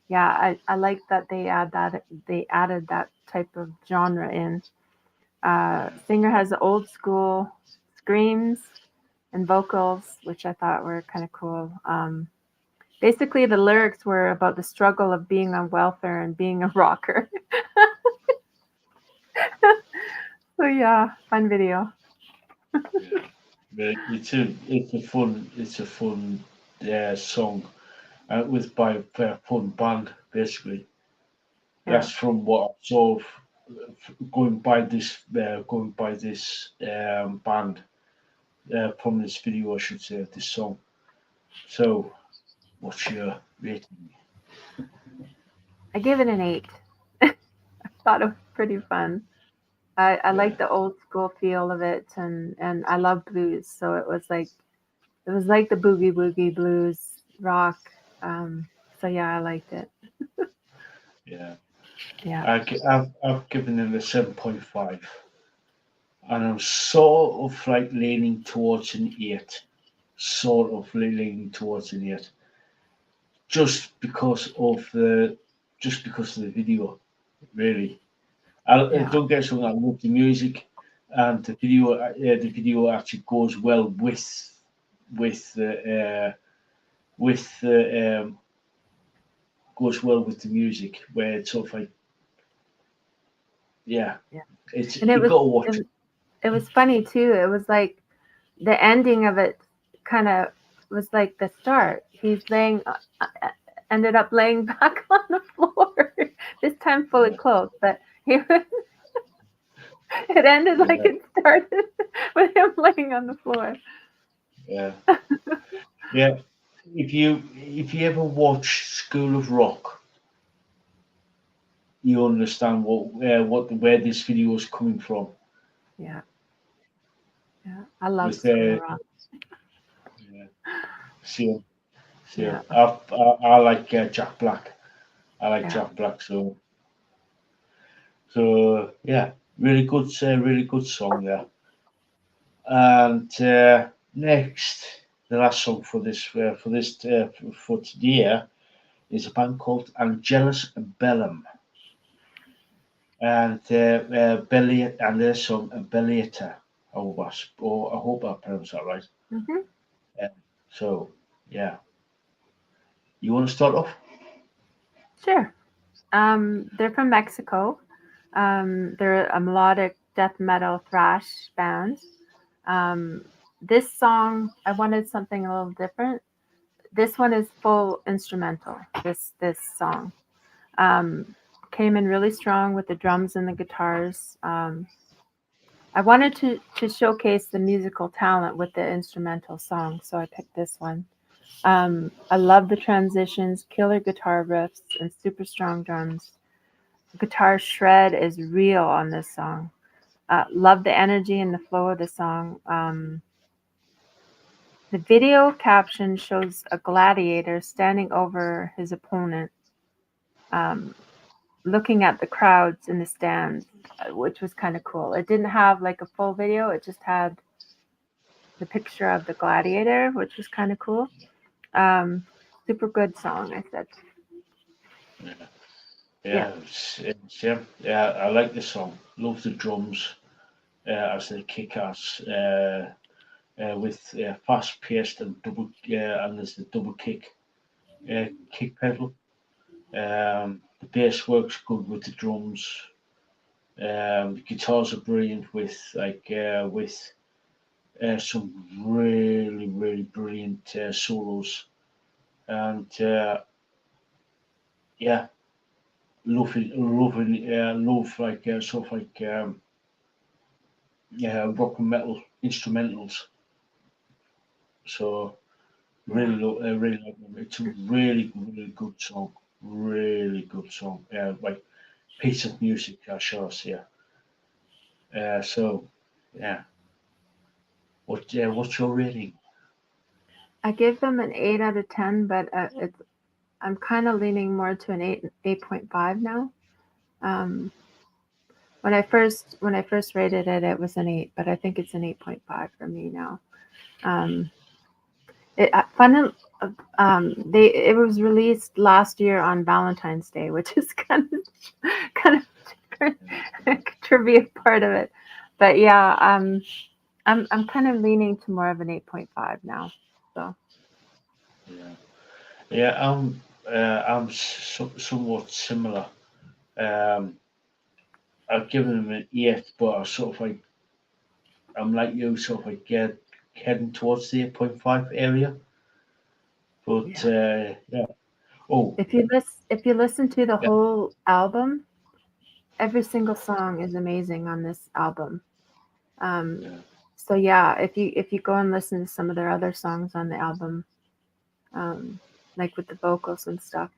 yeah. I like that they added that type of genre in. Singer has the old school screams and vocals, which I thought were kind of cool. Basically, the lyrics were about the struggle of being on welfare and being a rocker. So yeah, fun video. Yeah, but it's a fun song with by a fun band basically. Yeah, That's from what I saw of going by this band from this video, I should say, of this song. So, what's your rating? I give it an 8. Thought it was pretty fun. I like Yeah, the old school feel of it, and I love blues, so it was like the boogie woogie blues rock. So yeah, I liked it. yeah. Yeah, I've given it a 7.5, and I'm sort of like leaning towards an 8. Sort of leaning towards an 8, just because of the video, really. yeah, Don't get us wrong. I love the music, and the video actually goes well with the with the goes well with the music. Where it's sort of like, yeah, yeah. it's And it you was got to watch it, it. it was funny too. It was like the ending of it kind of was like the start. He's ended up laying back on the floor, this time fully Yeah, clothed, but he was, it ended like yeah, it started with him laying on the floor. yeah, yeah. If you ever watch School of Rock, you understand where this video is coming from. Yeah, yeah. I love With School of Rock. yeah, see, Yeah, I like Jack Black. I like yeah. Jack Black. So yeah, really good song there. And next, the last song for today is a band called Angelus Bellum, and and their song Bellator. I hope I pronounced that right. Hmm. Uh, so yeah, you want to start off? Sure. They're from Mexico. They're a melodic death metal thrash band. Um, this song, I wanted something a little different. This one is full instrumental. This song. Um, came in really strong with the drums and the guitars. I wanted to showcase the musical talent with the instrumental song, so I picked this one. I love the transitions, killer guitar riffs, and super strong drums. Guitar shred is real on this song. Love the energy and the flow of the song. The video caption shows a gladiator standing over his opponent, um, looking at the crowds in the stands, which was kind of cool. It didn't have like a full video, it just had the picture of the gladiator, which was kind of cool. Super good song, I said. Yeah, I like the song. Love the drums as they kick ass with fast paced and double, and there's the double kick pedal. The bass works good with the drums. The guitars are brilliant with some really brilliant solos, and yeah, love like sort of like rock and metal instrumentals. So really like them. It's a really good song. Really good song. Like piece of music, I shall say. So yeah. What's your rating? I gave them an 8 out of 10, but I'm kind of leaning more to an 8.5 now. When I first rated it, it was an 8, but I think it's an 8.5 for me now. It was released last year on Valentine's Day, which is kind of trivia part of it. But yeah, I'm kind of leaning to more of an 8.5 now. So I'm somewhat similar. I've given them an 8, but I'm like you, sort of like heading towards the 8.5 area. But yeah. Oh, if you listen to the whole album, every single song is amazing on this album. So yeah, if you go and listen to some of their other songs on the album, like with the vocals and stuff,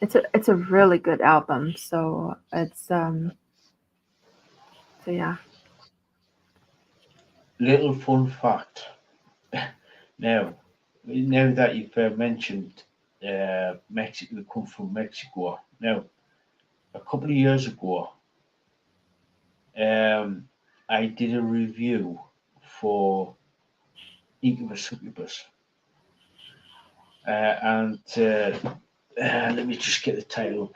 it's a really good album. So so yeah. little fun fact. Now that you've mentioned Mexico, they come from Mexico. Now, a couple of years ago, I did a review for Incubus Succubus, and let me just get the title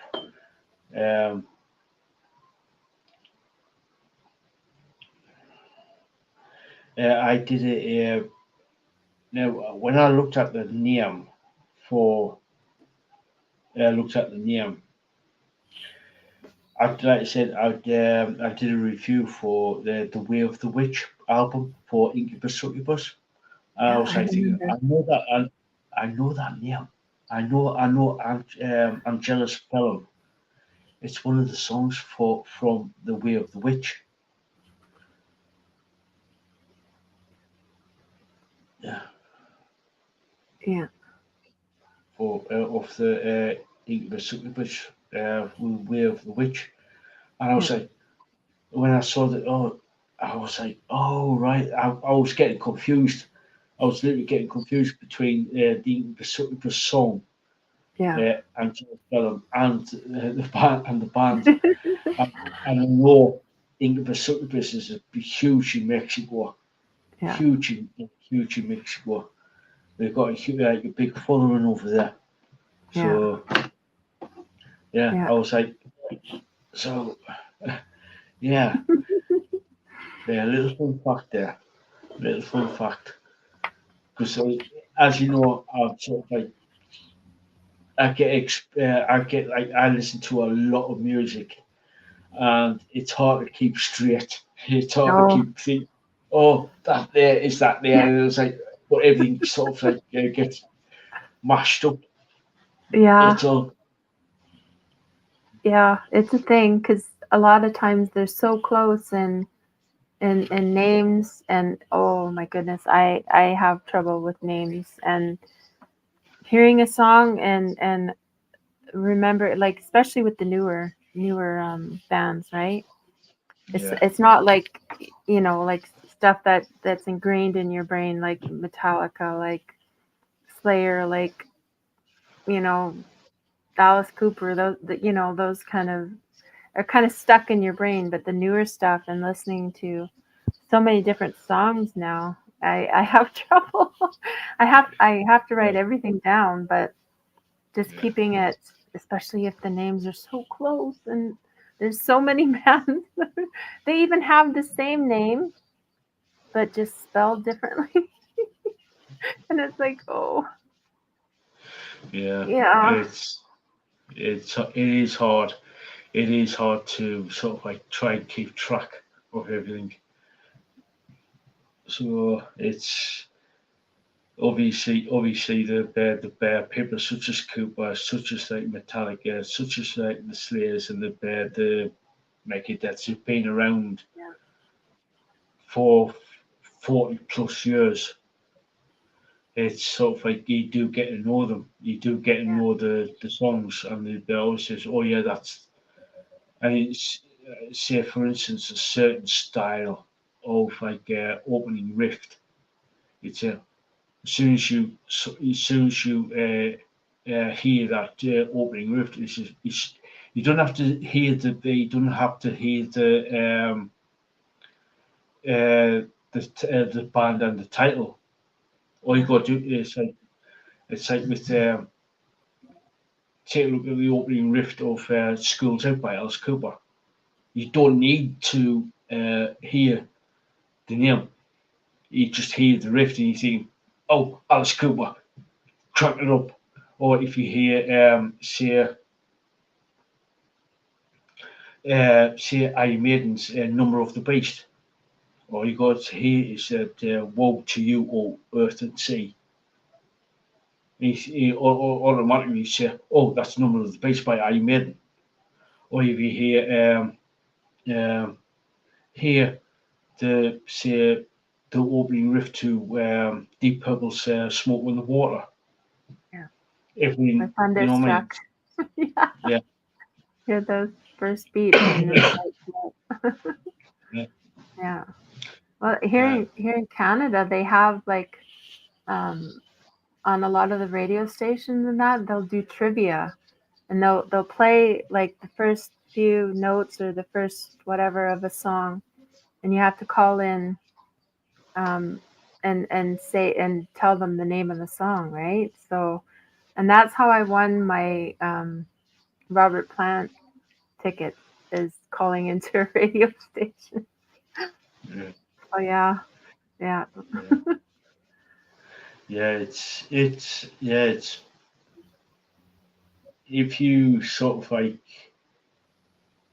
up. I did it. Now, when I looked at the name looked at the name, like I said, I did a review for the Way of the Witch album for Incubus Succubus. And I was like thinking, I know that name. I know Angelus Bellum. It's one of the songs from the Way of the Witch. Yeah. Yeah. For of the Incubus Succubus Way of the Witch. And I was like, when I saw that, I was like, oh right, I was getting confused. I was literally getting confused between the Succubus song, Angelus Bellum, and the band. And I know Incubus Succubus is huge in Mexico, huge in Mexico. They've got a big following over there. So I was like, so yeah. Yeah, little fun fact there. Little fun fact. Because as you know, I'm sort of like I listen to a lot of music, and it's hard to keep straight. It's hard to keep thinking, oh, that there is that there, and it's like, but everything sort of like gets mashed up. Yeah. It's all Yeah, it's a thing because a lot of times they're so close and names and oh my goodness, I have trouble with names and hearing a song and remember like especially with the newer bands, right? Yeah, It's not like like stuff that's ingrained in your brain like Metallica, like Slayer, like you know Alice Cooper, those kind of are kind of stuck in your brain. But the newer stuff and listening to so many different songs now, I have trouble. I have to write yeah, everything down, but just yeah, keeping it, especially if the names are so close and there's so many bands. They even have the same name but just spelled differently, and it's like, oh yeah. yeah, It is hard. It is hard to sort of like try and keep track of everything. So it's obviously the people such as Cooper, such as like Metallica, such as like the Slayers and the Megadeths who've been around yeah, for 40 plus years. It's sort of like you do get to know them. You do get to yeah, know the songs, and they always says, "Oh yeah, that's." And it's say for instance a certain style of like opening riff. It's a as soon as you hear that opening riff, you don't have to hear you don't have to hear the band and the title. All you yeah, got to do is like it's like with take a look at the opening riff of "Schools Out" by Alice Cooper. You don't need to hear the name. You just hear the riff and you think, "Oh, Alice Cooper, crank it up." Or if you hear, say Iron Maiden's "Number of the Beast," all you got to hear is that "Woe to you, O Earth and Sea." You automatically say, "Oh, that's "Number of the Beast" by Iron Maiden." Or if you hear the say the opening riff to Deep Purple's "Smoke on the Water." yeah. Every, We're you know what I mean? thunderstruck. Yeah, Yeah, hear those first beats and it's like, yeah, yeah. Well, yeah, here in Canada, they have like um, on a lot of the radio stations and that they'll do trivia and they'll play like the first few notes or the first whatever of a song, and you have to call in um, and say and tell them the name of the song, right? So, and that's how I won my Robert Plant ticket is calling into a radio station. yeah, Oh yeah, yeah, yeah. Yeah, it's if you sort of like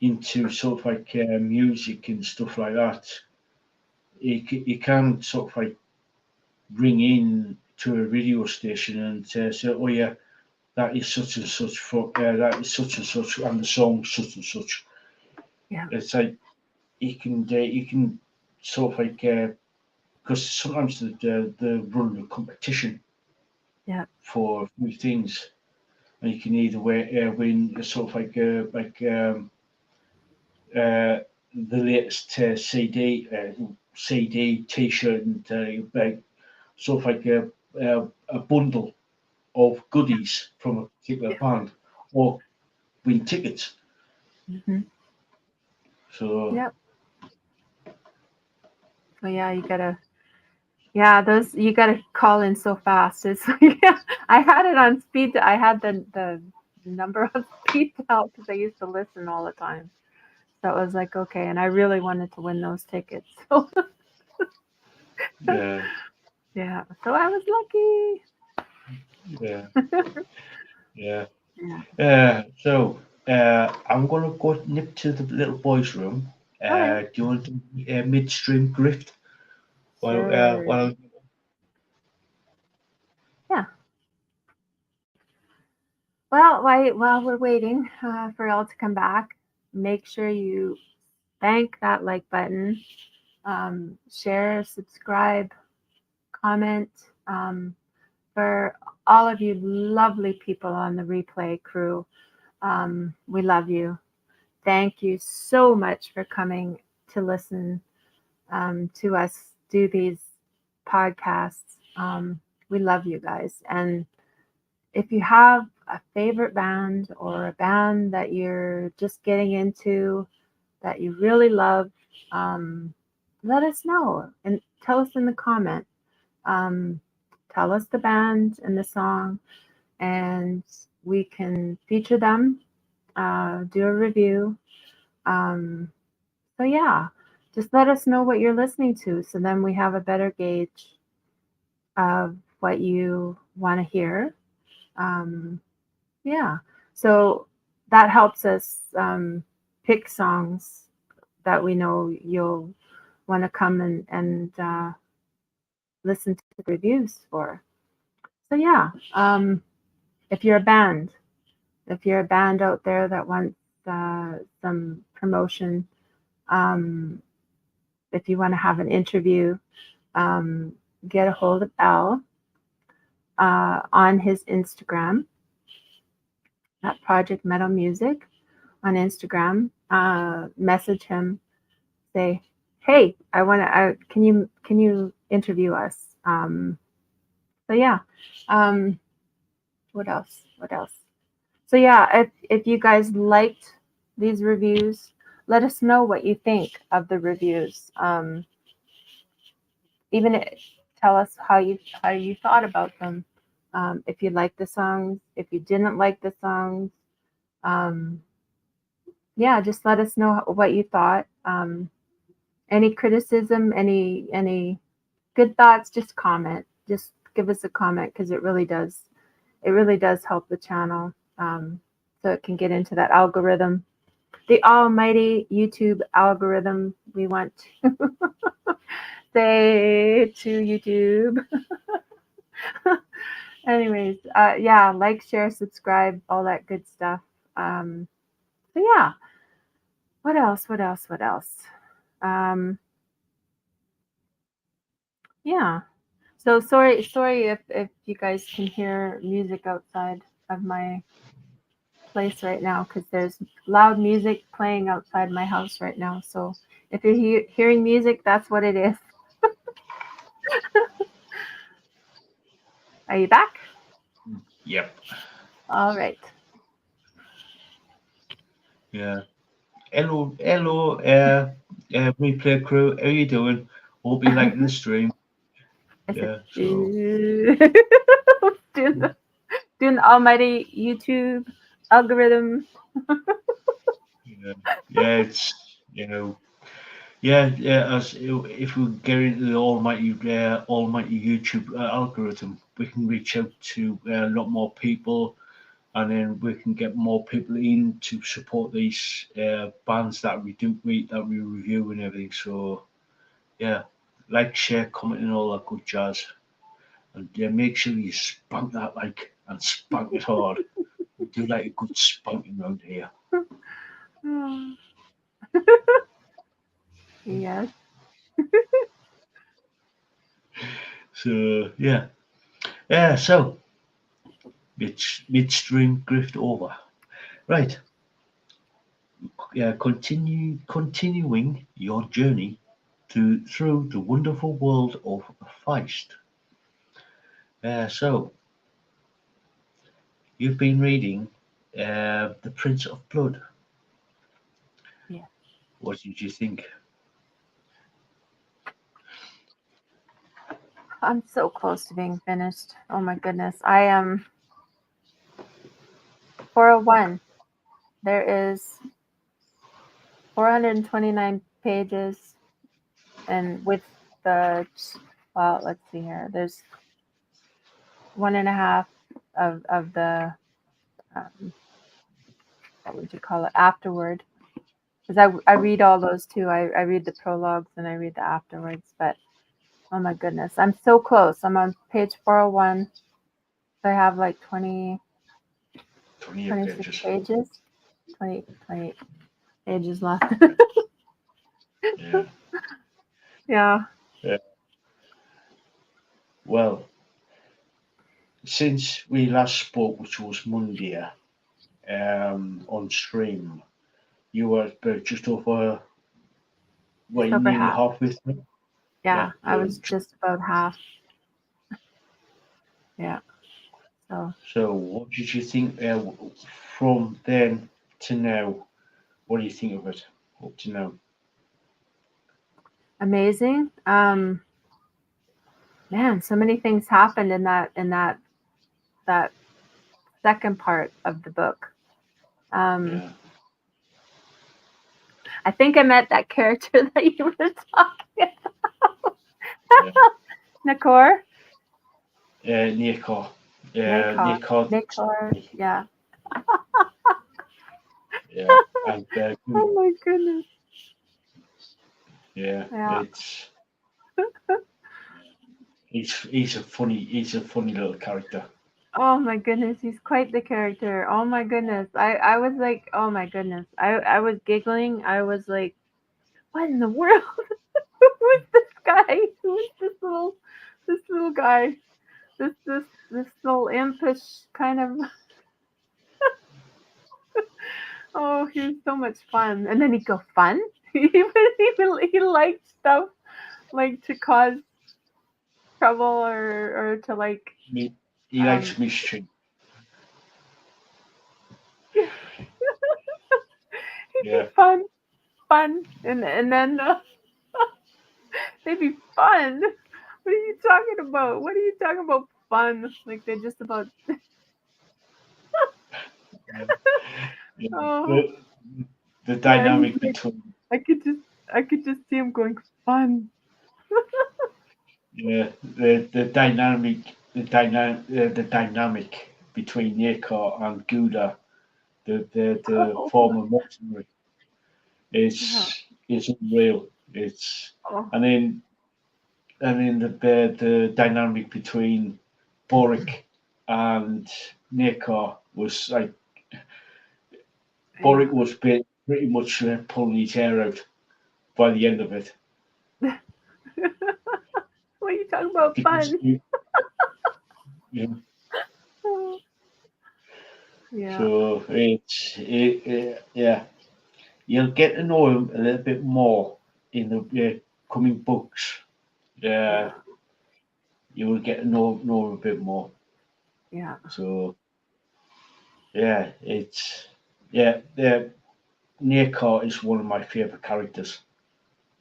into sort of like music and stuff like that, you can sort of like ring in to a radio station and say, "Oh yeah, that is such and such for that is such and such, and the song such and such." yeah, It's like you can sort of like because sometimes the run a competition yeah, for new things, and you can either win a sort of uh, the latest CD, T-shirt, and like sort of like a bundle of goodies from a particular yeah. band, or win tickets. Hmm. So Yep. So yeah, you gotta. Yeah, those you gotta call in so fast. It's like, yeah, I had it on speed. I had the number on speed dial because I used to listen all the time. So it was like okay, and I really wanted to win those tickets. So yeah, yeah, so I was lucky. yeah, yeah. Yeah. I'm gonna go nip to the little boys' room. All right. Do you want to do midstream grift? Sure. While Yeah. Well, while we're waiting for Elle to come back, make sure you thank that like button, share, subscribe, comment. For all of you lovely people on the replay crew, we love you. Thank you so much for coming to listen to us do these podcasts. We love you guys. And if you have a favorite band or a band that you're just getting into that you really love, let us know and tell us in the comment. Um, Tell us the band and the song, and we can feature them, do a review. Um, so, yeah, just let us know what you're listening to so then we have a better gauge of what you want to hear. Um, yeah, so that helps us pick songs that we know you'll want to come and listen to the reviews for. So, yeah, if you're a band, if you're a band out there that wants some promotion, um, if you want to have an interview, um, get a hold of Al on his Instagram at Project Metal Music on Instagram. Message him, say, "Hey, I want to. Can you interview us?" So yeah. What else? What else? So yeah, if you guys liked these reviews, let us know what you think of the reviews. Even tell us how you thought about them. If you liked the songs, if you didn't like the songs, um, yeah, just let us know what you thought. Any criticism, any good thoughts, just comment. Just give us a comment because it really does help the channel, so it can get into that algorithm, the almighty YouTube algorithm. We want to say to YouTube. Anyways, yeah, like, share, subscribe, all that good stuff. So yeah, what else? What else? What else? Um, yeah. So sorry if you guys can hear music outside of my place right now because there's loud music playing outside my house right now. So if you're hearing music, that's what it is. Are you back? Yep. All right. Yeah. Hello, replay crew. How you doing? Hope you're liking the stream. I said, Yeah. So doing the almighty YouTube algorithm. yeah, yeah. It's yeah. As if we get into the almighty YouTube algorithm, we can reach out to a lot more people, and then we can get more people in to support these bands that we review and everything. So yeah, like, share, comment, and all that good jazz. And yeah, make sure you spank that like and spank it hard. We do like a good spanking around here. Yes. So yeah, So midstream drift over. Right. Yeah. Continuing your journey through the wonderful world of Feist. So you've been reading The Prince of Blood. Yeah. What did you think? I'm so close to being finished. Oh my goodness. I am 401. There is 429 pages, and with the, well, let's see here. There's one and a half of the, um, what would you call it, afterward. Because I read all those too. I read the prologues and I read the afterwards. But oh my goodness, I'm so close. I'm on page 401. So I have like 20. 28 26 pages. pages. 28 pages left. Yeah. Yeah. Well, since we last spoke, which was Monday, on stream, you were just over, Just over nearly half. halfway through? Yeah, I you're was just about half. Yeah. So, what did you think from then to now? What do you think of it up to now? Amazing. Man, so many things happened in that second part of the book. Yeah. I think I met that character that you were talking about. Yeah. Nakor? Nakor. Nakor. Yeah. Yeah. And, Oh my goodness. yeah. Yeah. He's a funny little character. Oh my goodness, he's quite the character. Oh my goodness. I was like, oh my goodness. I was giggling. I was like, what in the world? Who is this guy? Who is this little guy? This little impish kind of. Oh, he was so much fun. And then he'd go, fun? He liked stuff like to cause trouble or to like. He likes mischief. He'd Yeah. be fun, and then they'd be fun. What are you talking about? What are you talking about? Fun? Like they're just about. Yeah. Oh, The dynamic like, between. I could just see him going fun. Yeah. The dynamic between Nakor and Gouda, the Oh, former mercenary, is unreal. It's oh, and then the dynamic between Boric and Nakor was like Boric was pretty much pulling his hair out by the end of it. What are you talking about? Because Fun. yeah. Yeah. So yeah, you'll get to know him a little bit more in the coming books. Yeah. You will get to know him a bit more. Yeah. So yeah, Nakor is one of my favorite characters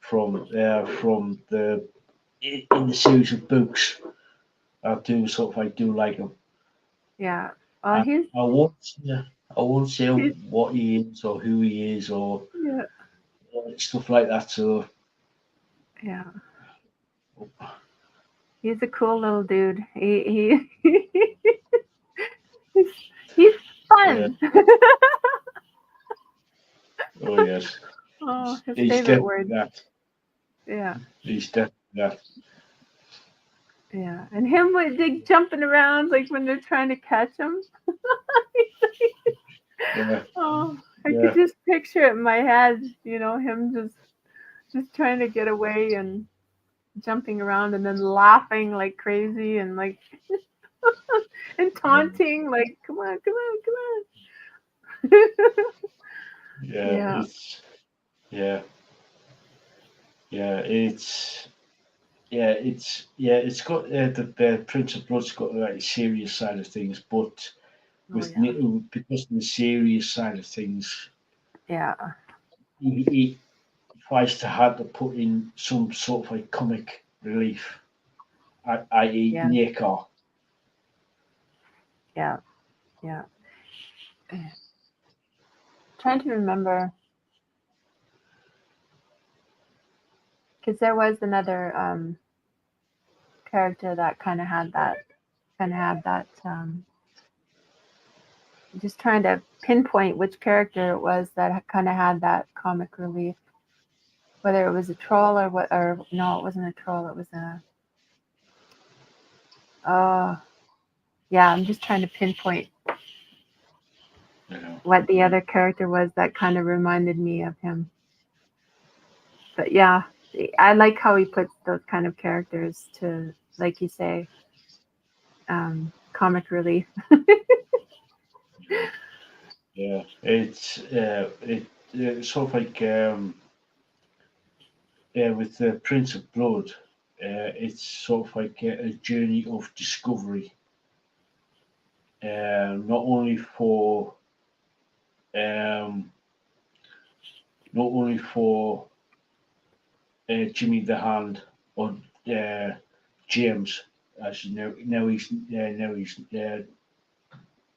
from the in the series of books. I do like him. Yeah. I, He's I won't say what he is or who he is or yeah. stuff like that. So Yeah. He's a cool little dude. He's yeah. fun. Oh yes. Oh, his He's favorite definitely word. that. Yeah. He's definitely that. Yeah. And him with like jumping around like when they're trying to catch him. Yeah. Oh, I Yeah. could just picture it in my head, him just trying to get away and jumping around and then laughing like crazy and like and taunting like come on. Yeah. Yeah. It's got the Prince of Blood's got the like, serious side of things, but Oh yeah. because of the serious side of things, Yeah. he Feist had to put in some sort of like comic relief, i.e. Yeah. Nakor. Yeah. Yeah. Trying to remember because there was another character that kind of had that just trying to pinpoint which character it was that kind of had that comic relief, whether it was a troll or what, or no, it wasn't a troll, it was a yeah, I'm just trying to pinpoint You know. what the other character was that kind of reminded me of him. But yeah, I like how he puts those kind of characters to, like you say, comic relief. Yeah, it's sort of like with the Prince of Blood. It's sort of like a journey of discovery, not only for um, not only for Jimmy the Hand or uh, James, as you know, now he's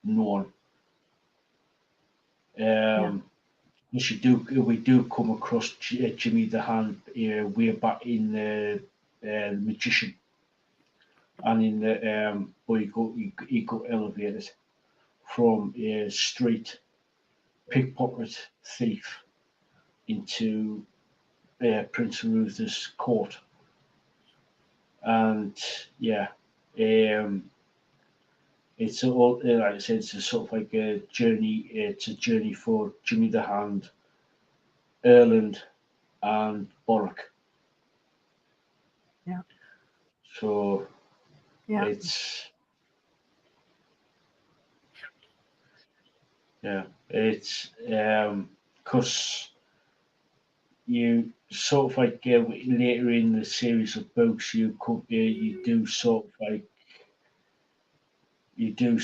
known. Yeah, We do come across Jimmy the Hand way back in the Magician, and in the where he got elevated from a street pickpocket thief into Prince Luther's court, and yeah, um, it's all like I said, it's a sort of like a journey. It's a journey for Jimmy the Hand, Erland, and Bork. yeah, So yeah, it's yeah, it's because you sort of like later in the series of books, you do sort of like you do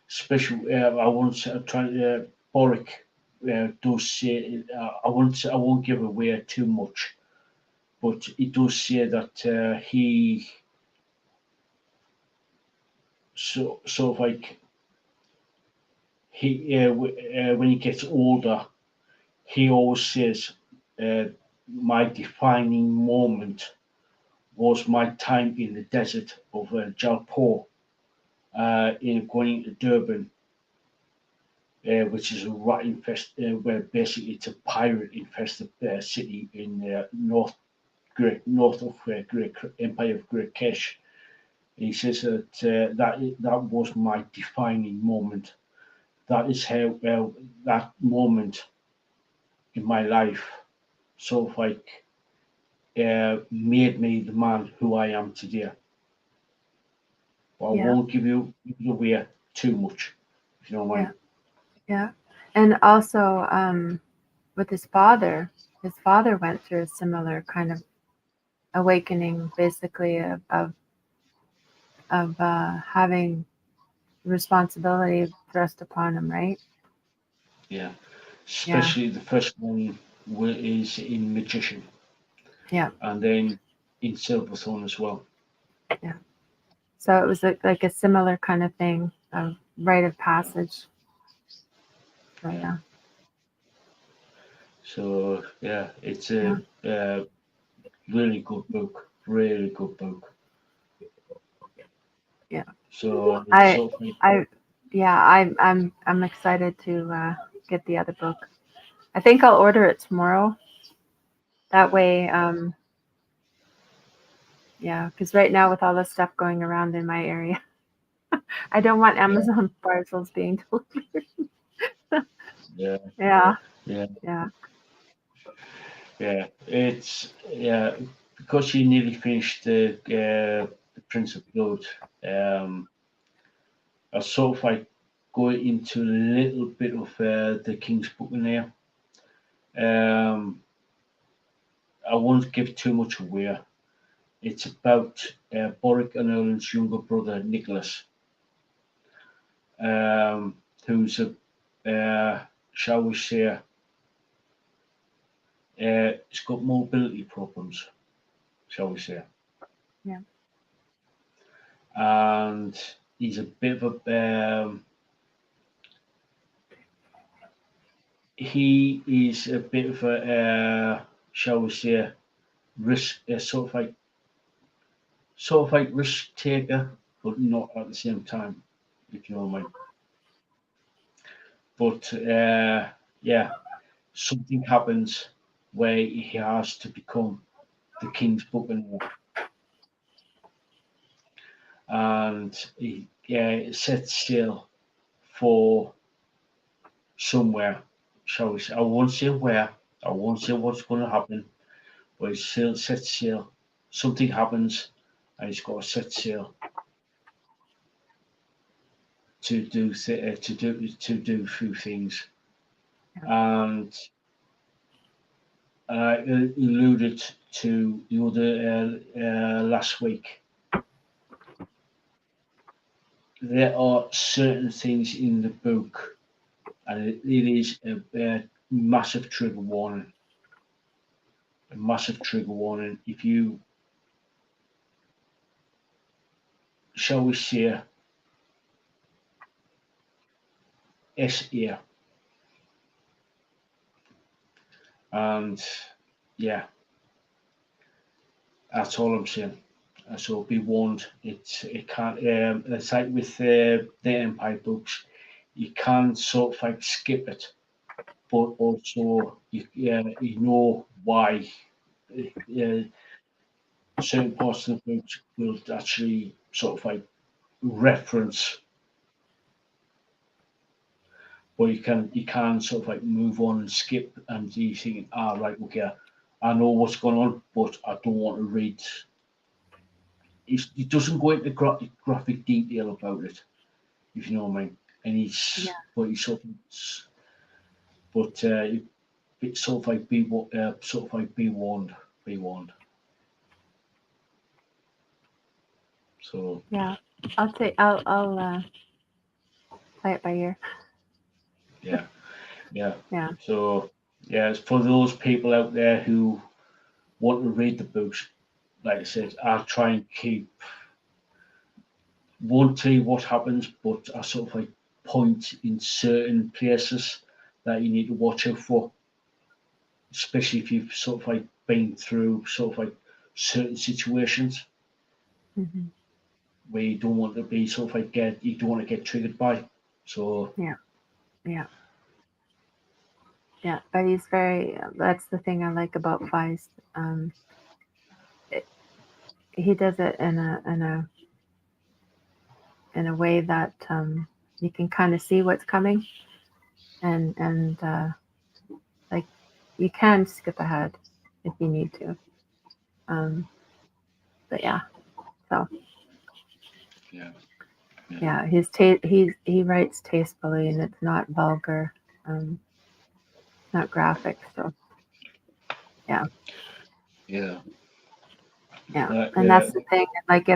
special. I won't say, I'm trying to Boric does say I won't give away too much, but he does say that he sort of like when he gets older, he always says, "My defining moment was my time in the desert of Jalpur, in going to Durban, which is a rat infested, where basically it's a pirate infested city in north of Great Empire of Great Kesh." He says that that was my defining moment. That is how that moment in my life sort of like made me the man who I am today. But I yeah, won't give it away too much, if you don't yeah, mind. yeah. And also, with his father went through a similar kind of awakening, basically of having responsibility thrust upon him, right? Yeah, Yeah, especially the first one is in Magician, yeah, and then in Silverthorn as well. yeah. So it was like a similar kind of thing of rite of Yeah, passage. So yeah. yeah, So yeah, it's yeah, a really good book. Really good book. yeah. So it's I, sort of like, I, yeah. I'm excited to get the other book. I think I'll order it tomorrow. That yeah, way, yeah, because right now with all the stuff going around in my area, I don't want yeah, Amazon parcels being delivered. yeah, Yeah, yeah, yeah, yeah. It's yeah because you nearly finished the Prince of Blood. Um, I sort of like go into a little bit of the King's Book in there. Um, I won't give too much away. It's about Boric and Erlen's younger brother Nicholas, who's shall we say, he's got mobility problems, shall we say, yeah, and he's a bit of he is a bit of shall we say, risk, sort of like risk taker, but not at the same time, if you know what I mean. But yeah, something happens where he has to become the king's buccaneer. and he sets sail for somewhere. Shall we say? I won't say where. I won't say what's going to happen. But he still sets sail. Something happens, and he's got to set sail to do a few things. And I alluded to the other last week. There are certain things in the book, and it is a massive trigger warning. A massive trigger warning. If you, shall we say, S-ear, and yeah, that's all I'm saying. So be warned. It can't. It's like with the Empire books, you can sort of like skip it, but also you know why. Uh, Certain parts of the books will actually sort of like reference, but you can sort of like move on and skip, and you think, right, okay, I know what's going on, but I don't want to read. It doesn't go into graphic detail about it, if you know what I mean. And Yeah. he's sort of, but it's sort of like sort of like be warned. So Yeah. I'll play it by ear. yeah, yeah. Yeah. So yeah, it's for those people out there who want to read the books. Like I said, I try and keep won't tell you what happens, but I sort of like point in certain places that you need to watch out for, especially if you've sort of like been through sort of like certain situations Hmm. where you don't want to be sort of like you don't want to get triggered by. So Yeah. Yeah. Yeah. But he's very. That's the thing I like about Feist. It, he does it in a way that you can kind of see what's coming, and like you can skip ahead if you need to. Um, but yeah. So yeah, yeah, yeah, he writes tastefully, and it's not vulgar, not graphic. So yeah, yeah. yeah, and Yeah, that's the thing. Like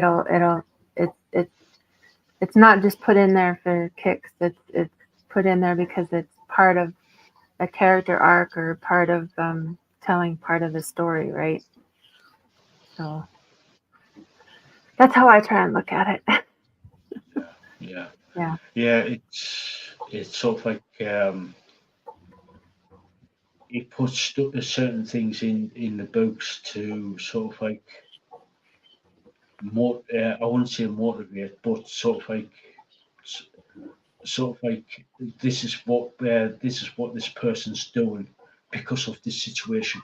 it's not just put in there for kicks. It's put in there because it's part of a character arc or part of telling part of the story, right? So that's how I try and look at it. yeah, Yeah. yeah. It's sort of like it puts certain things in the books to sort of like more. I wouldn't say motivate, but sort of like s- sort of like this is what this person's doing because of this situation.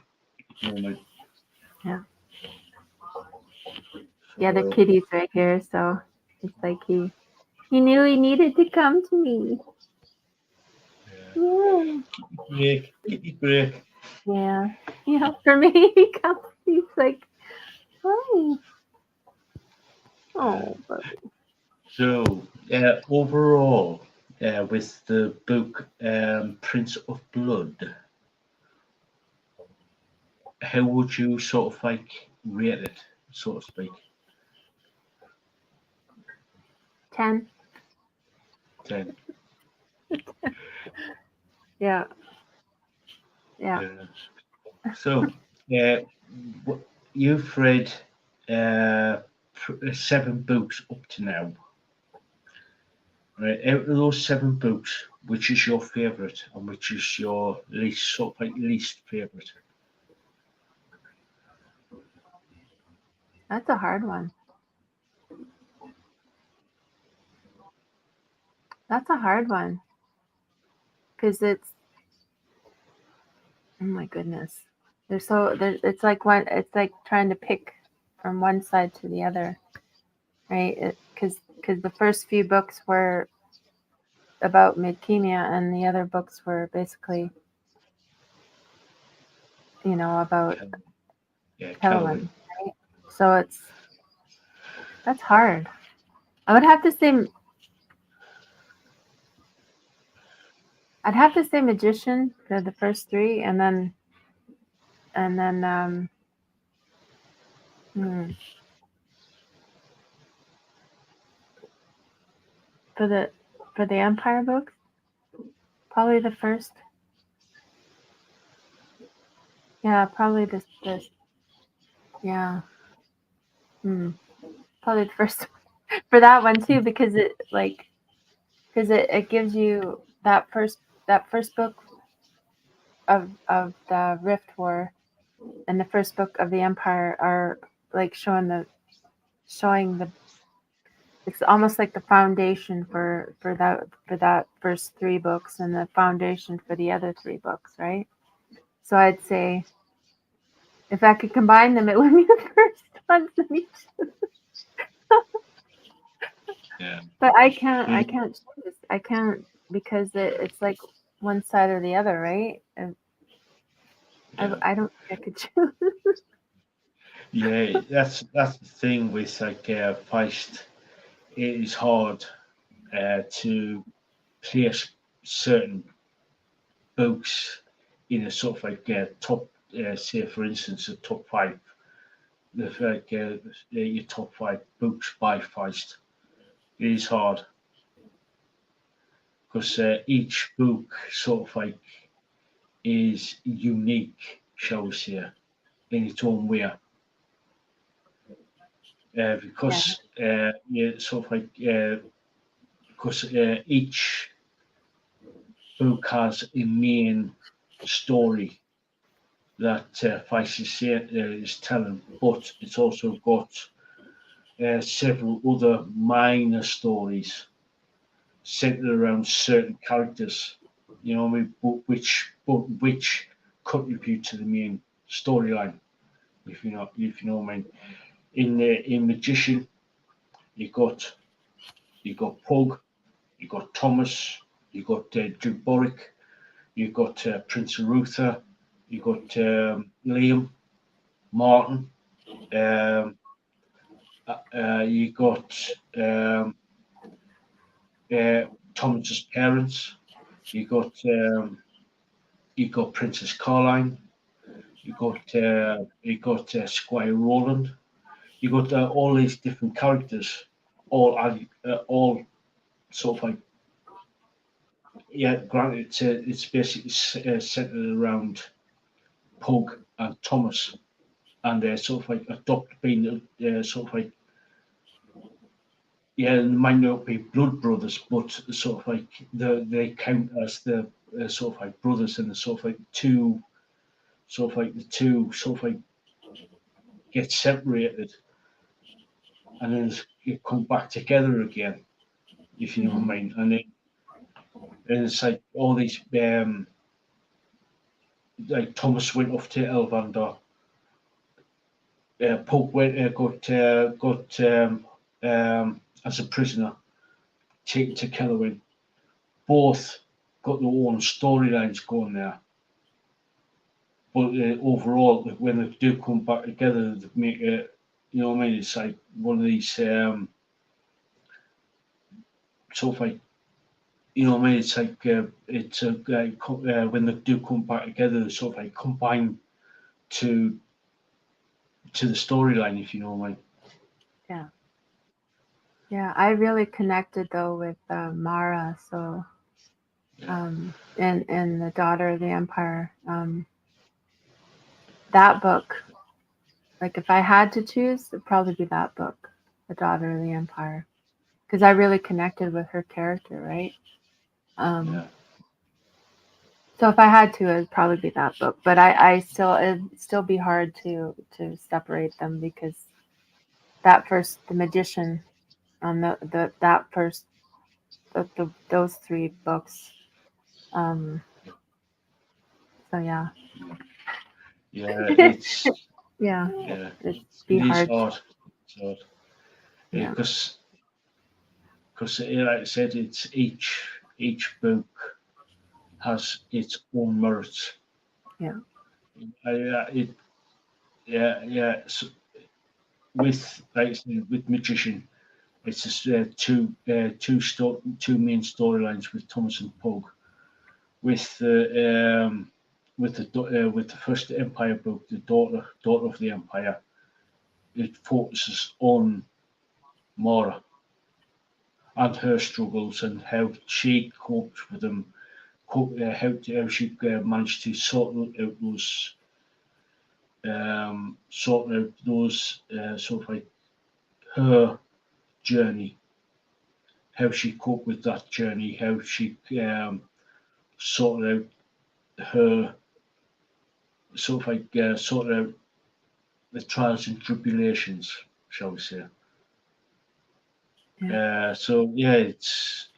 You know what I mean? Yeah. Yeah, the So kitty's right here, so it's like he knew he needed to come to me. yeah, Yeah. kitty break. Yeah. Yeah. For me, he comes. He's like, hi. Yeah. Oh, puppy. So overall, with the book Prince of Blood, how would you sort of like rate it, so to speak? 10. 10. Yeah. Yeah. Yeah. So, uh, you've read uh, 7 books up to now. Right? Out of those 7 books, which is your favourite and which is your least sort of like least favourite? That's a hard one. That's a hard one because oh my goodness. It's like one. It's like trying to pick from one side to the other. right? Because the first few books were about Midkemia, and the other books were basically, about Kelvin. Kelowin, right? So that's hard. I would have to say, I'd have to say magician for the first three, and then hmm, for the Empire books, probably the first. Yeah, probably this. Yeah, probably the first for that one too, because it gives you that first book of the Rift War and the first book of the Empire are like showing the it's almost like the foundation for that first three books and the foundation for the other three books, right? So I'd say if I could combine them, it would be the first ones in each. Yeah. But I can't choose. I can't because it's like one side or the other, right? And Yeah. I don't think I could choose. Yeah, that's the thing with like Feist. It is hard to place certain books in a sort of like top, say for instance, a top five, like your top five books by Feist. It is hard because each book sort of like is unique, shall we say, in its own way. Yeah, Because yeah, sort of like because each book has a main story that Feist is telling, but it's also got several other minor stories centered around certain characters. You know, what I mean, but which contribute to the main storyline. If you know what I mean. In Magician, you got you got Pug, you got Thomas, you got Duke Boric, you got Prince Arutha, you got Liam, Martin, um, you got um, uh, Thomas's parents, you got Princess Caroline, you got Squire Roland, you got all these different characters, all sort of like granted it's basically centered around Pug and Thomas, and they're sort of like being sort of like they might not be blood brothers, but sort of like they count as the sort of like brothers, and the sort of like the two sort of like get separated, and then you come back together again, if you know what I mean. And it's like all these like Thomas went off to Elvander, Pope went got as a prisoner taken to Kellowin. Both got their own storylines going there, but overall, when they do come back together, they make it. You know what I mean? It's like one of these sort of like what I mean. It's like when they do come back together, they sort of like combine to the storyline, if you know what I mean. yeah, yeah. I really connected though with Mara. So and the Daughter of the Empire. That book. Like if I had to choose, it'd probably be that book, The Daughter of the Empire, because I really connected with her character, right? Um, Yeah, so if I had to, it'd probably be that book. But it'd still be hard to separate them because the magician, on the that first, those three books. Um, so yeah, yeah. It's yeah, yeah. it'd be It is hard. hard. It's hard. Yeah. Because like I said, it's each book has its own merits. Yeah. It yeah. So with like I said, with magician, it's just, two main storylines with Thomas and Pug. With the with the first Empire book, the daughter of the Empire, it focuses on Mara and her struggles and how she coped with them, how she managed to sort out those sort of like her journey, how she coped with that journey, how she sorted out her sorted out the trials and tribulations, shall we say? Yeah. So yeah,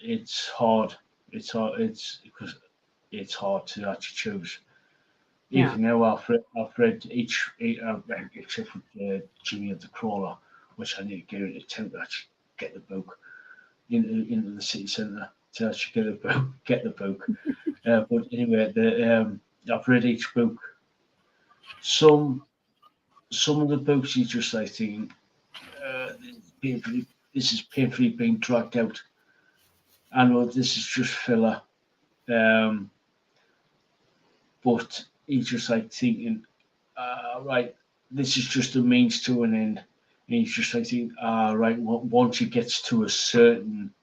it's hard. It's hard. It's because it's hard to actually choose. Yeah. Even now, I've read except for Jimmy of the Crawler, which I need to get into town to actually get the book into the city centre to actually get the book. But anyway, I've read each book. Some some of the books you just like thinking, painfully, this is painfully being dragged out. I know this is just filler, um, but you just like thinking, right, this is just a means to an end. And you just like think, right, once it gets to a certain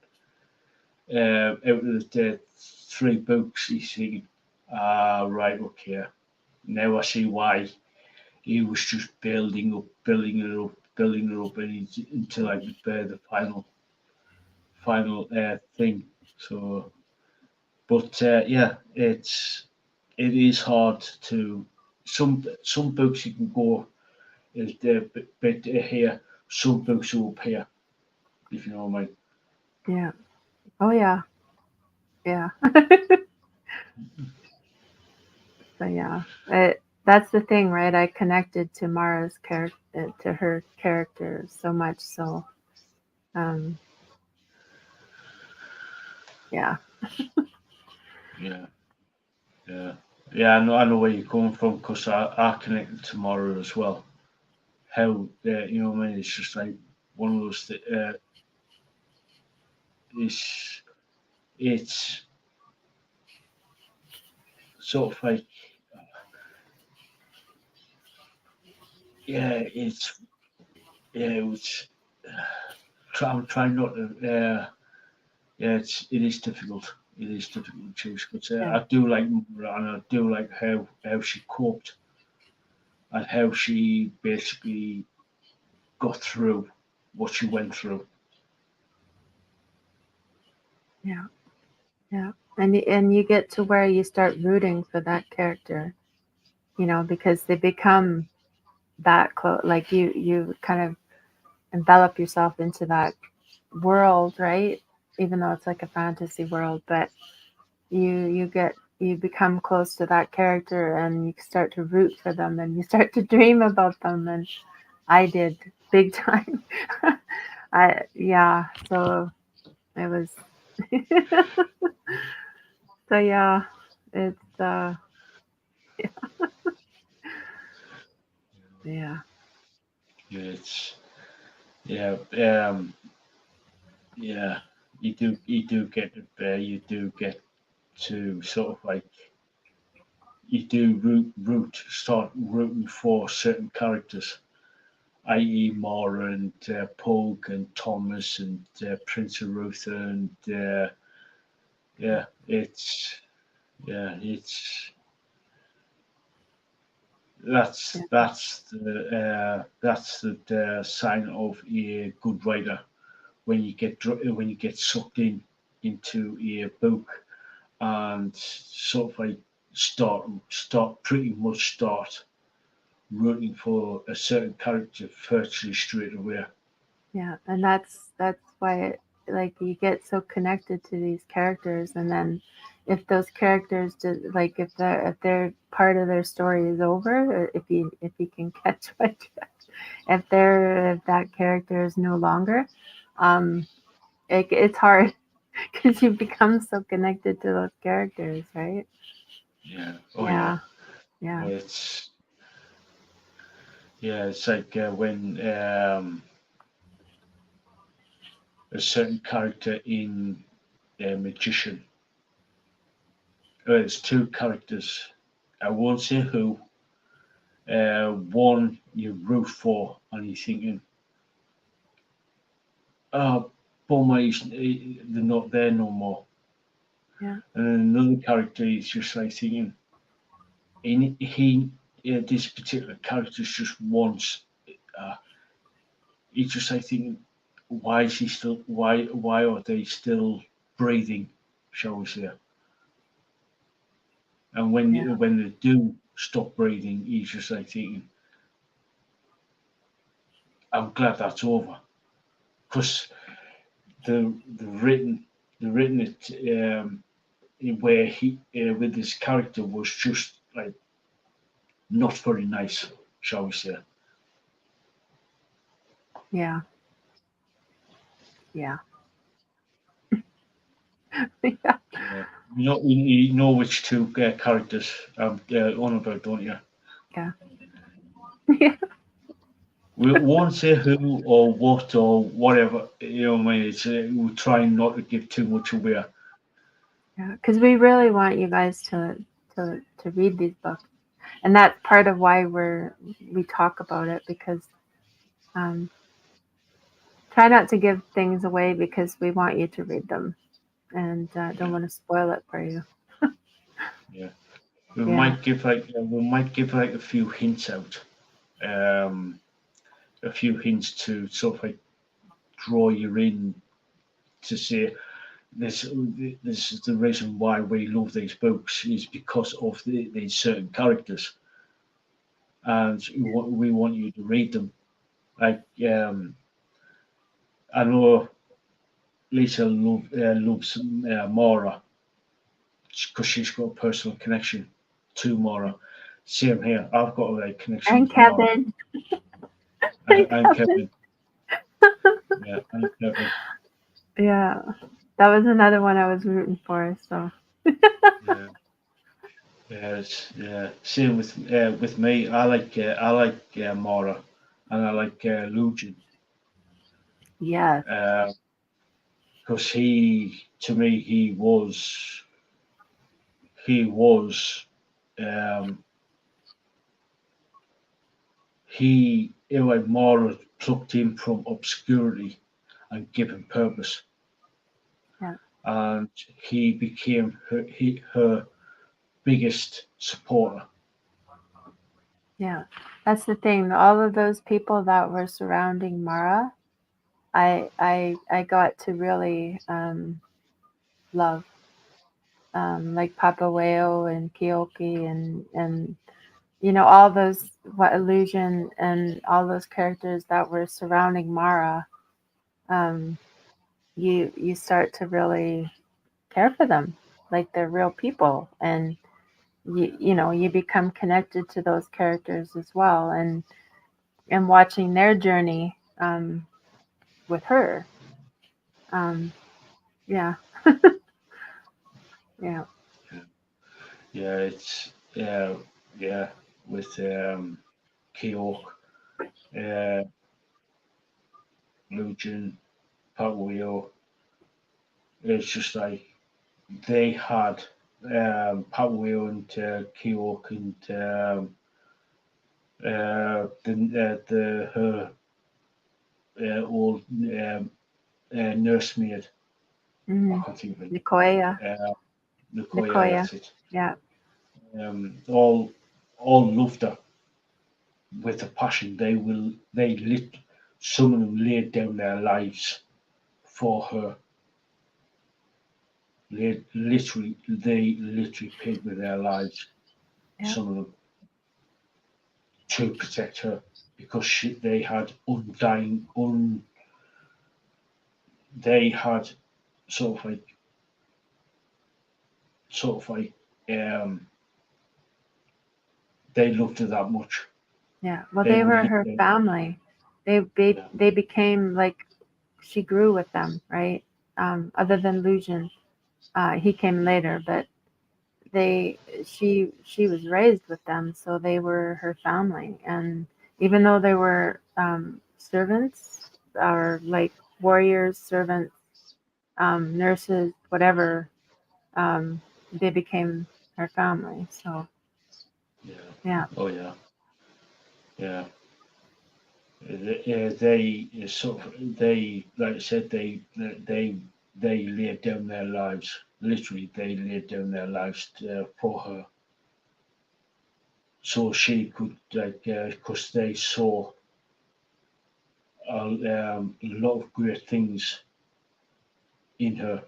out of the three books, you think, right, okay, now I see why he was just building it up, into like the final thing. So, but yeah, it is hard to some books you can go is bit here, some books are up here, if you know what I mean. Yeah. Oh yeah. Yeah. So yeah. That's the thing, right? I connected to Mara's character, to her character so much. So, um, yeah. Yeah, yeah, yeah. I know where you're coming from because I connected tomorrow as well. How you know what I mean? It's just like one of those. It's it's sort of like yeah, it's I'm trying not to. Yeah, it is difficult. It is difficult to choose because Yeah. I do like Mura and I do like how she coped and how she basically got through what she went through. Yeah. Yeah. And you get to where you start rooting for that character, because they become that close. Like you kind of envelop yourself into that world, right? Even though it's like a fantasy world, but you become close to that character and you start to root for them and you start to dream about them, and I did big time. So it was so yeah, it's yeah. Yeah, it's yeah, yeah. You do get to sort of like you do start rooting for certain characters, i.e. Mara and Pogue and Thomas and Prince of Ruther and yeah, it's Yeah. that's the sign of a good writer when when you get sucked into a book and sort of like start rooting for a certain character virtually straight away. Yeah, and that's why like you get so connected to these characters, and then if those characters just like if they're part of their story is over, if you can catch what. if that character is no longer, um, it's hard because you become so connected to those characters, right? Yeah. Oh yeah. Yeah, yeah, It's It's like when a certain character in Magician. It's two characters. I won't say who. One you root for, and you're thinking, "Oh, bummer, they're not there no more." yeah, And then another character is just like thinking, this particular character just wants. Uh, he's just like thinking, why is he still? Why are they still breathing? Shall we say? And yeah, when they do stop breathing, he's just like thinking, "I'm glad that's over," because the written it where he with this character was just like not very nice, shall we say? yeah, yeah, yeah, Yeah. You know which two characters I'm on about, don't you? yeah, yeah, We won't say who or what or whatever. You know, what I mean, we're trying not to give too much away. yeah. Because we really want you guys to read these books, and that's part of why we talk about it because um, try not to give things away because we want you to read them and don't Yeah, want to spoil it for you. yeah. Yeah, We might give like a few hints out, um, a few hints to sort of like draw you in to say this. This is the reason why we love these books is because of these certain characters, and we want you to read them. Like I know loves Mara because she's got a personal connection to Mara. Same here. I've got a connection and with Mara Kevin, and and Kevin. Kevin. Yeah, and Kevin. Yeah, that was another one I was rooting for. So Yeah, yeah. Same with me. I like Mara, and I like Lucian. yes, Because he, to me, he was, um, like Mara plucked him from obscurity and gave him purpose, yeah, and he became her biggest supporter. yeah. That's the thing. All of those people that were surrounding Mara, I got to really love, like Papa Whale and Kyoki and all those what illusion and all those characters that were surrounding Mara. Um, you start to really care for them like they're real people, and you become connected to those characters as well, and watching their journey with her. um yeah, yeah, Yeah, it's yeah with Keogh, uh, Lucian, Pawio. It's just like they had Pawio and Keogh and the her old nursemaid. I mm-hmm. can't think of it. Nicoya, Uh, Nicoya, Nicoya, that's it. yeah, All loved her with a passion. They lit. Some of them laid down their lives for her. They literally paid with their lives. yeah, Some of them to protect her because they had undying they had sort of like sort of like um they loved her that much. Yeah. Well, They they would were have, her family. They became like, she grew with them, right? Other than Lucian, he came later, but she was raised with them, so they were her family. And even though they were servants, or like warriors, servants, nurses, whatever, they became her family. So yeah. yeah, Oh yeah, yeah. They sort of, they, like I said, they laid down their lives. Literally, they laid down their lives for her, so she could, like, because they saw a lot of great things in her,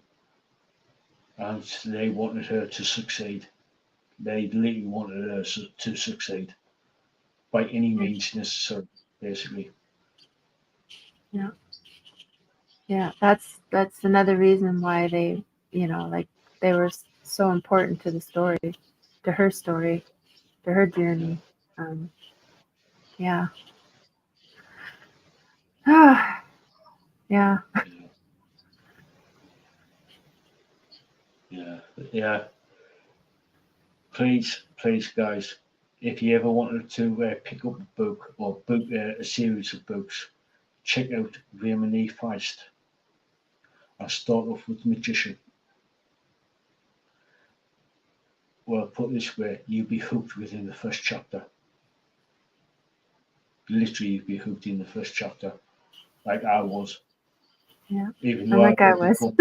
and they wanted her to succeed. They literally wanted her to succeed by any means necessary, basically. yeah, yeah. That's another reason why they, like, they were so important to the story, to her story, to her Yeah, journey. Yeah. Yeah. yeah, yeah, yeah. Please, guys, if you ever wanted to pick up a book or book a series of books, check out Verni Feist. I start off with Magician. Well, put it this way, you'll be hooked within the first chapter. Literally, you'll be hooked in the first chapter, like I was. Yeah. Even And though I like I read the was. Cron-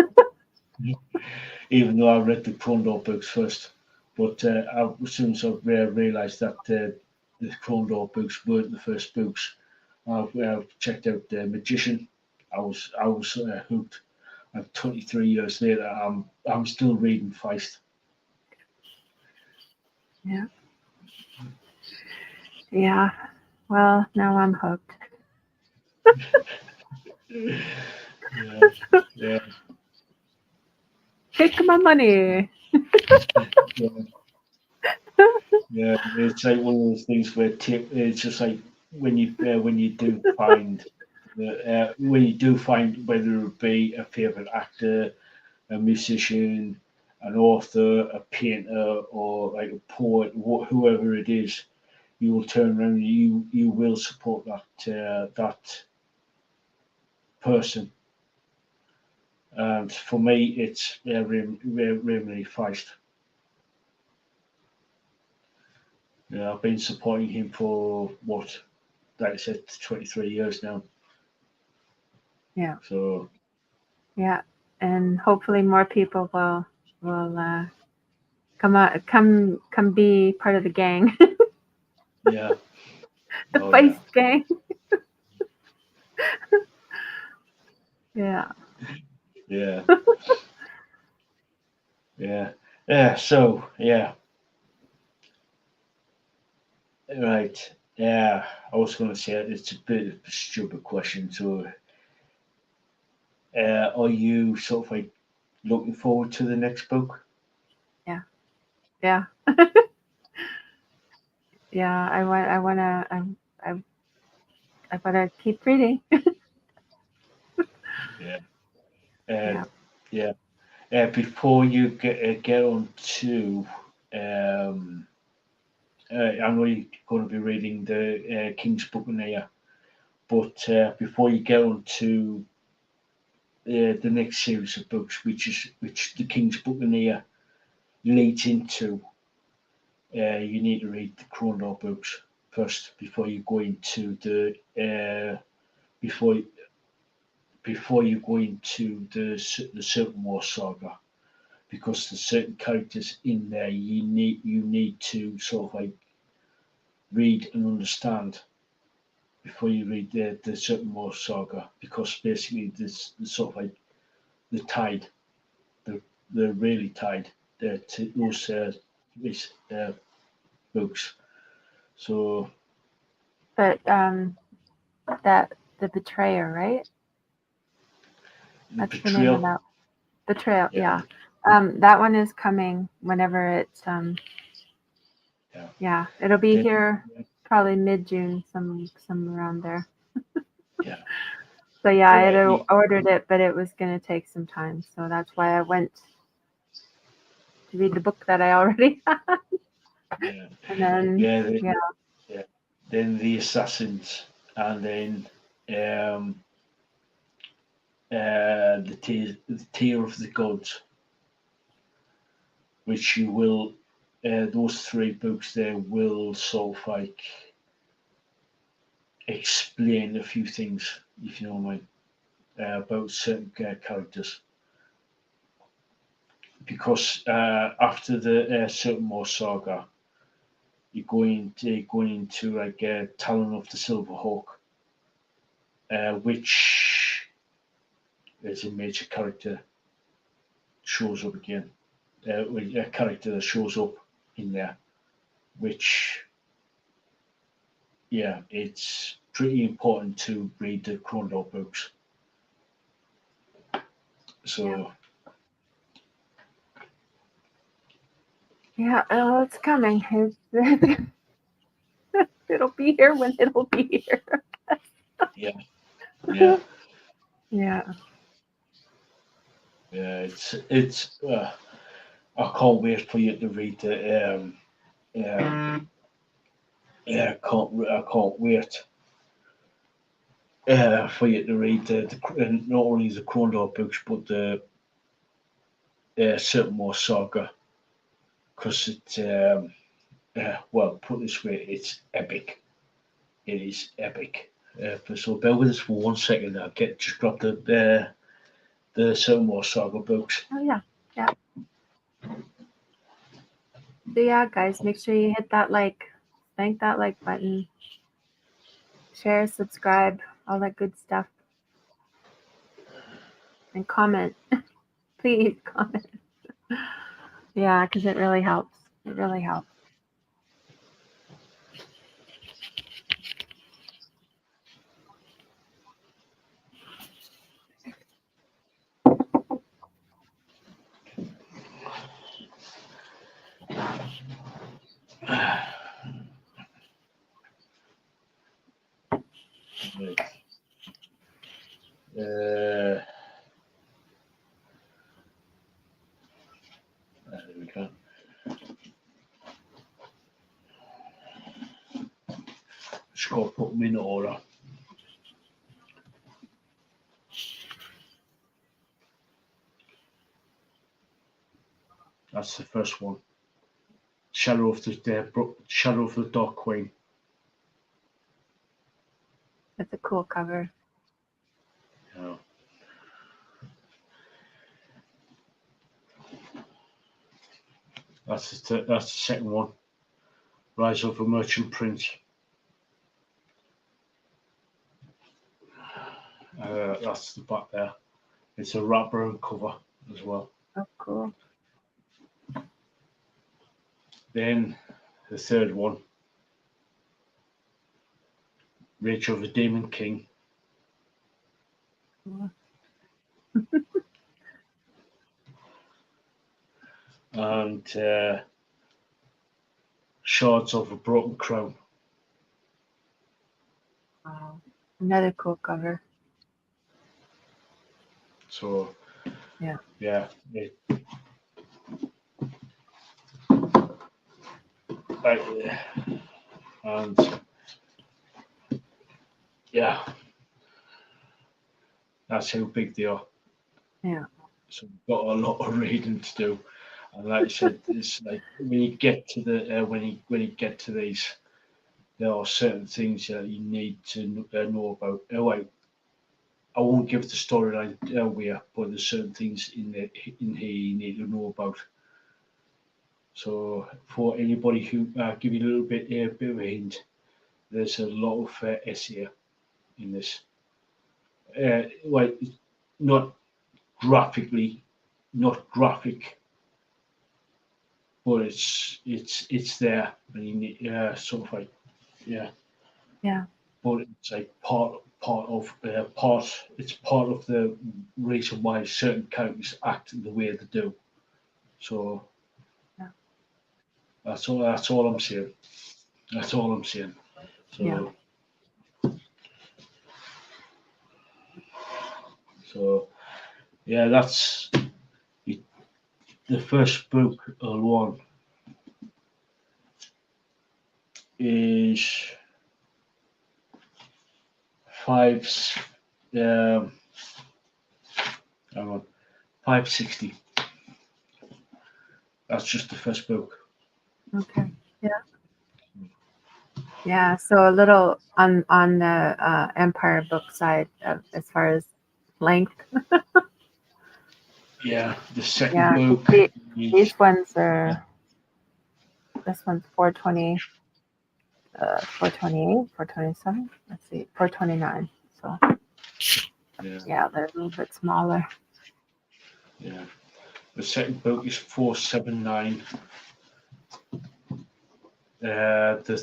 even though I read the Crondor books first, but as soon as I realised that the Crondor books weren't the first books, I checked out the Magician. I was hooked. And 23 years later, I'm still reading Feist. Yeah. Yeah. Well, now I'm hooked. Yeah, yeah, Take my money. yeah, yeah. It's like one of those things where it's just like when you do find when you do find, whether it be a favorite actor, a musician, an author, a painter, or like a poet, whoever it is, you will turn around and you will support that person. And for me, it's Remy Feist. Yeah, I've been supporting him for what, like I said, 23 years now. Yeah. So Yeah. And hopefully more people will come be part of the gang. yeah, The oh yeah, Feist gang. Yeah. yeah, yeah, yeah. So yeah, right. Yeah, I was going to say it's a bit of a stupid question. So, are you sort of like looking forward to the next book? Yeah. Yeah. Yeah. I I wanna keep reading. Yeah. Uh, Yeah. yeah. Before you get on to, um, I know you're going to be reading the King's Buccaneer, but before you get on to the next series of books, which the King's Buccaneer leads into, you need to read the Crondor books first before you go into before before you go into the Certain War saga, because there's certain characters in there you need to sort of like read and understand before you read the Certain War saga, because basically this the sort of like the tide, the the really tied to those these books. So But that the betrayer, right? the That's the name of betrayal, that. Betrayal. yeah, Yeah. That one is coming whenever it's yeah, yeah, it'll be the, here probably mid-June, some around there. Yeah. So yeah, I had Yeah. ordered it, but it was gonna take some time, so that's why I went to read the book that I already had, Yeah. and then Yeah. Then, yeah, yeah. Then the assassins, and then the Tear of the Gods, which you will, those three books there will sort of like explain a few things, if you know what I mean, about certain characters. Because after the Certain More saga, you're going into like Talon of the Silver Hawk, which is a major character shows up again. A character that shows up in there, which yeah, it's pretty important to read the Crondor books. yeah, So yeah. Oh, it's coming. It'll be here when it'll be here. yeah, yeah, Yeah, yeah. It's. I can't wait for you to read the. Yeah, I can't wait for you to read not only the Crondor books but the Certain More saga, because well, put it this way, it's epic. It is epic. So bear with us for 1 second. I'll just grab the Certain More saga books. oh yeah, yeah. So yeah, guys, make sure you hit that like, thank that like button, share, subscribe, all that good stuff, and comment. Please comment. Yeah, because it really helps. It really helps. Right. There we go. Just got to put them in order. That's the first one. Shadow of the Dark Queen. It's a cool cover. Yeah. That's the second one. Rise of a Merchant Prince. That's the back there. It's a wraparound cover as well. Oh, cool. Then the third one, Rage of the Demon King. Cool. And Shards of a Broken Crown. Wow. Another cool cover. So Yeah. yeah, and yeah, that's how big they are. Yeah. So we've got a lot of reading to do. And like I said, it's like when you get to the when you get to these, there are certain things that you need to know about. I won't give the storyline away, but there's certain things in here you need to know about. So for anybody who give you a little bit of a hint, there's a lot of essay in this. Well, not graphically, not graphic, but it's there, and you need sort of like yeah. Yeah. But it's like It's part of the reason why certain characters act the way they do. So Yeah. that's all. That's all I'm saying. That's all I'm saying. So, so yeah, that's it. The first book alone is five. Um, hang on, 560. That's just the first book. Okay. Yeah. Yeah. So a little on the Empire book side of, as far as length. Yeah, the second Yeah. book is These ones are. This one's 420. 428, 427. Let's see, 429. So yeah, they're a little bit smaller. yeah. The second book is 479. The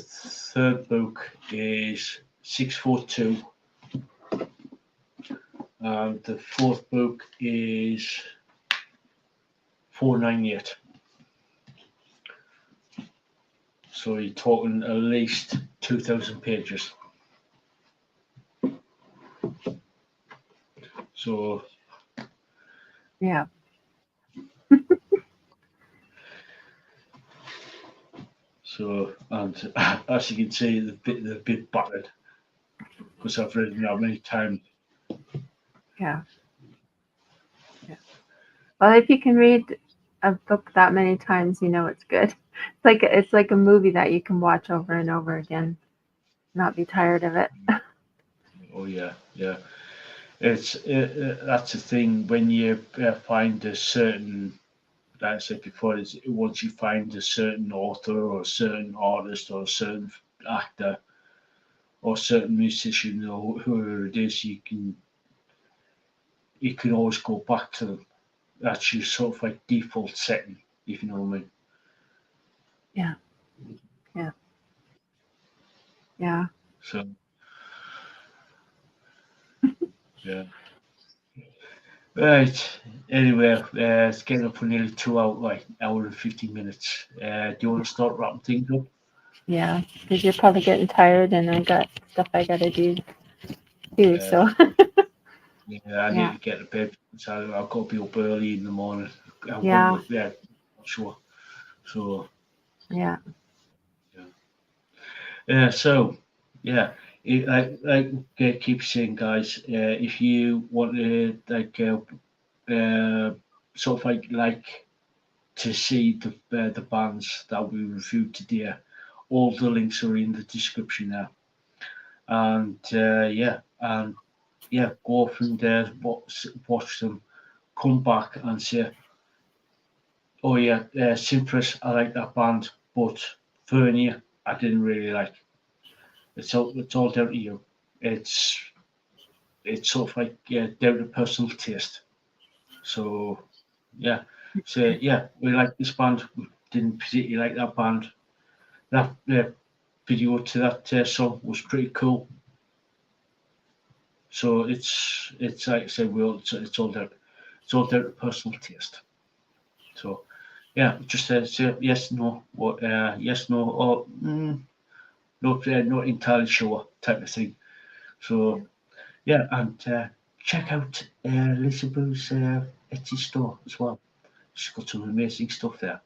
third book is 642. And the fourth book is 498. So you're talking at least 2,000 pages. So Yeah. and as you can see, the bit battered because I've read it now many times. Yeah. Yeah. Well, if you can read a book that many times, you know it's good. It's like a movie that you can watch over and over again, not be tired of it. Oh yeah, yeah. It's that's the thing when you find a certain, like I said before, is once you find a certain author or a certain artist or a certain actor or certain musician or whoever it is, you can always go back to them. That's your sort of like default setting, if you know what I mean. Yeah. Yeah. Yeah. So yeah. Right. Anyway, it's getting up for nearly 2 hours, like hour and 50 minutes. Do you want to start wrapping things up? Yeah. Because you're probably getting tired, and I got stuff I got to do too. Yeah. So Yeah, I need yeah. to get to bed. So I've got to be up early in the morning. I'm going Yeah. to, yeah, sure. So, Yeah. yeah. Yeah, so, yeah. Like keep saying, guys, if you want to, sort of like to see the bands that we reviewed today, all the links are in the description there. And, yeah, go off and watch them, come back and say, oh yeah, Symphress, I like that band, but Verni, I didn't really like. It's all down to you. It's it's sort of like down to personal taste. So yeah, so yeah, we like this band. We didn't particularly like that band. That video to that song was pretty cool. So it's like I said, it's all down to personal taste. So yeah, just say yes, no, what yes, no, or not entirely sure type of thing. Yeah. So yeah, and check out Lisaboo's Etsy store as well. She's got some amazing stuff there.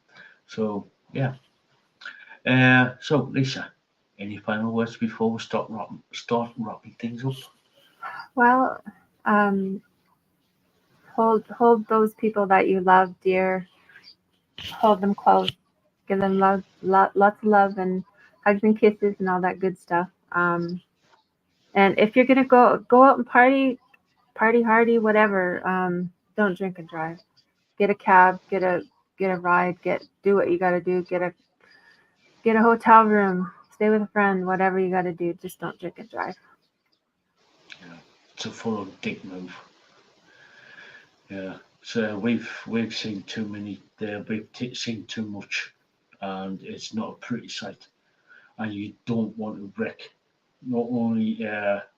So yeah. So Lisa, any final words before we start wrapping things up? Well, um, hold those people that you love dear. Hold them close. Give them lots of love and hugs and kisses and all that good stuff. And if you're gonna go out and party hardy, whatever. Don't drink and drive. Get a cab. Get a ride. Do what you got to do. Get a hotel room. Stay with a friend. Whatever you got to do. Just don't drink and drive. Yeah, it's a full-on dick move. Yeah. So we've seen too many. Seen too much, and it's not a pretty sight. And you don't want to wreck not only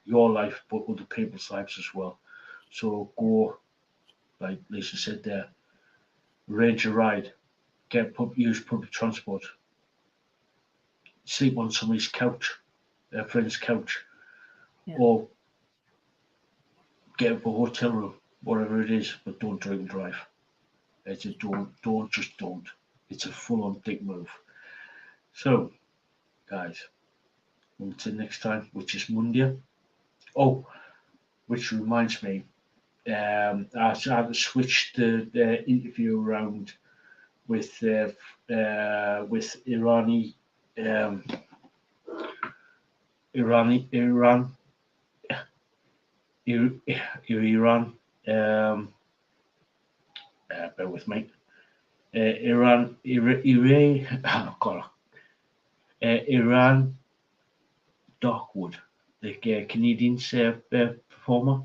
your life but other people's lives as well. So go, like Lisa said there, arrange a ride, use public transport, sleep on somebody's couch, a friend's couch, Yeah. or get up a hotel room, whatever it is, but don't drink and drive. It's a don't. It's a full-on dick move. So, guys, until next time, which is Monday. Oh, which reminds me, I had to switch the interview around with um, Iran, Iran. Bear with me. Iran. Oh God, Iran Darkwood, the Canadian performer.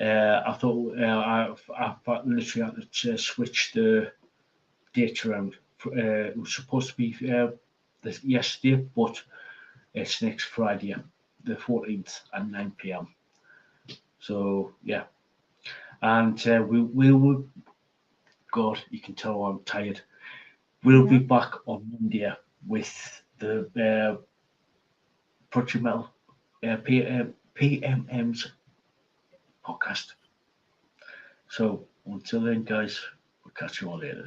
I thought I literally had to switch the date around. It was supposed to be yesterday, but it's next Friday, the 14th at 9 p.m. So yeah, and we will. God, you can tell I'm tired. We'll be Yeah. back on Monday with the Project Metal PMM's podcast. So until then, guys, we'll catch you all later.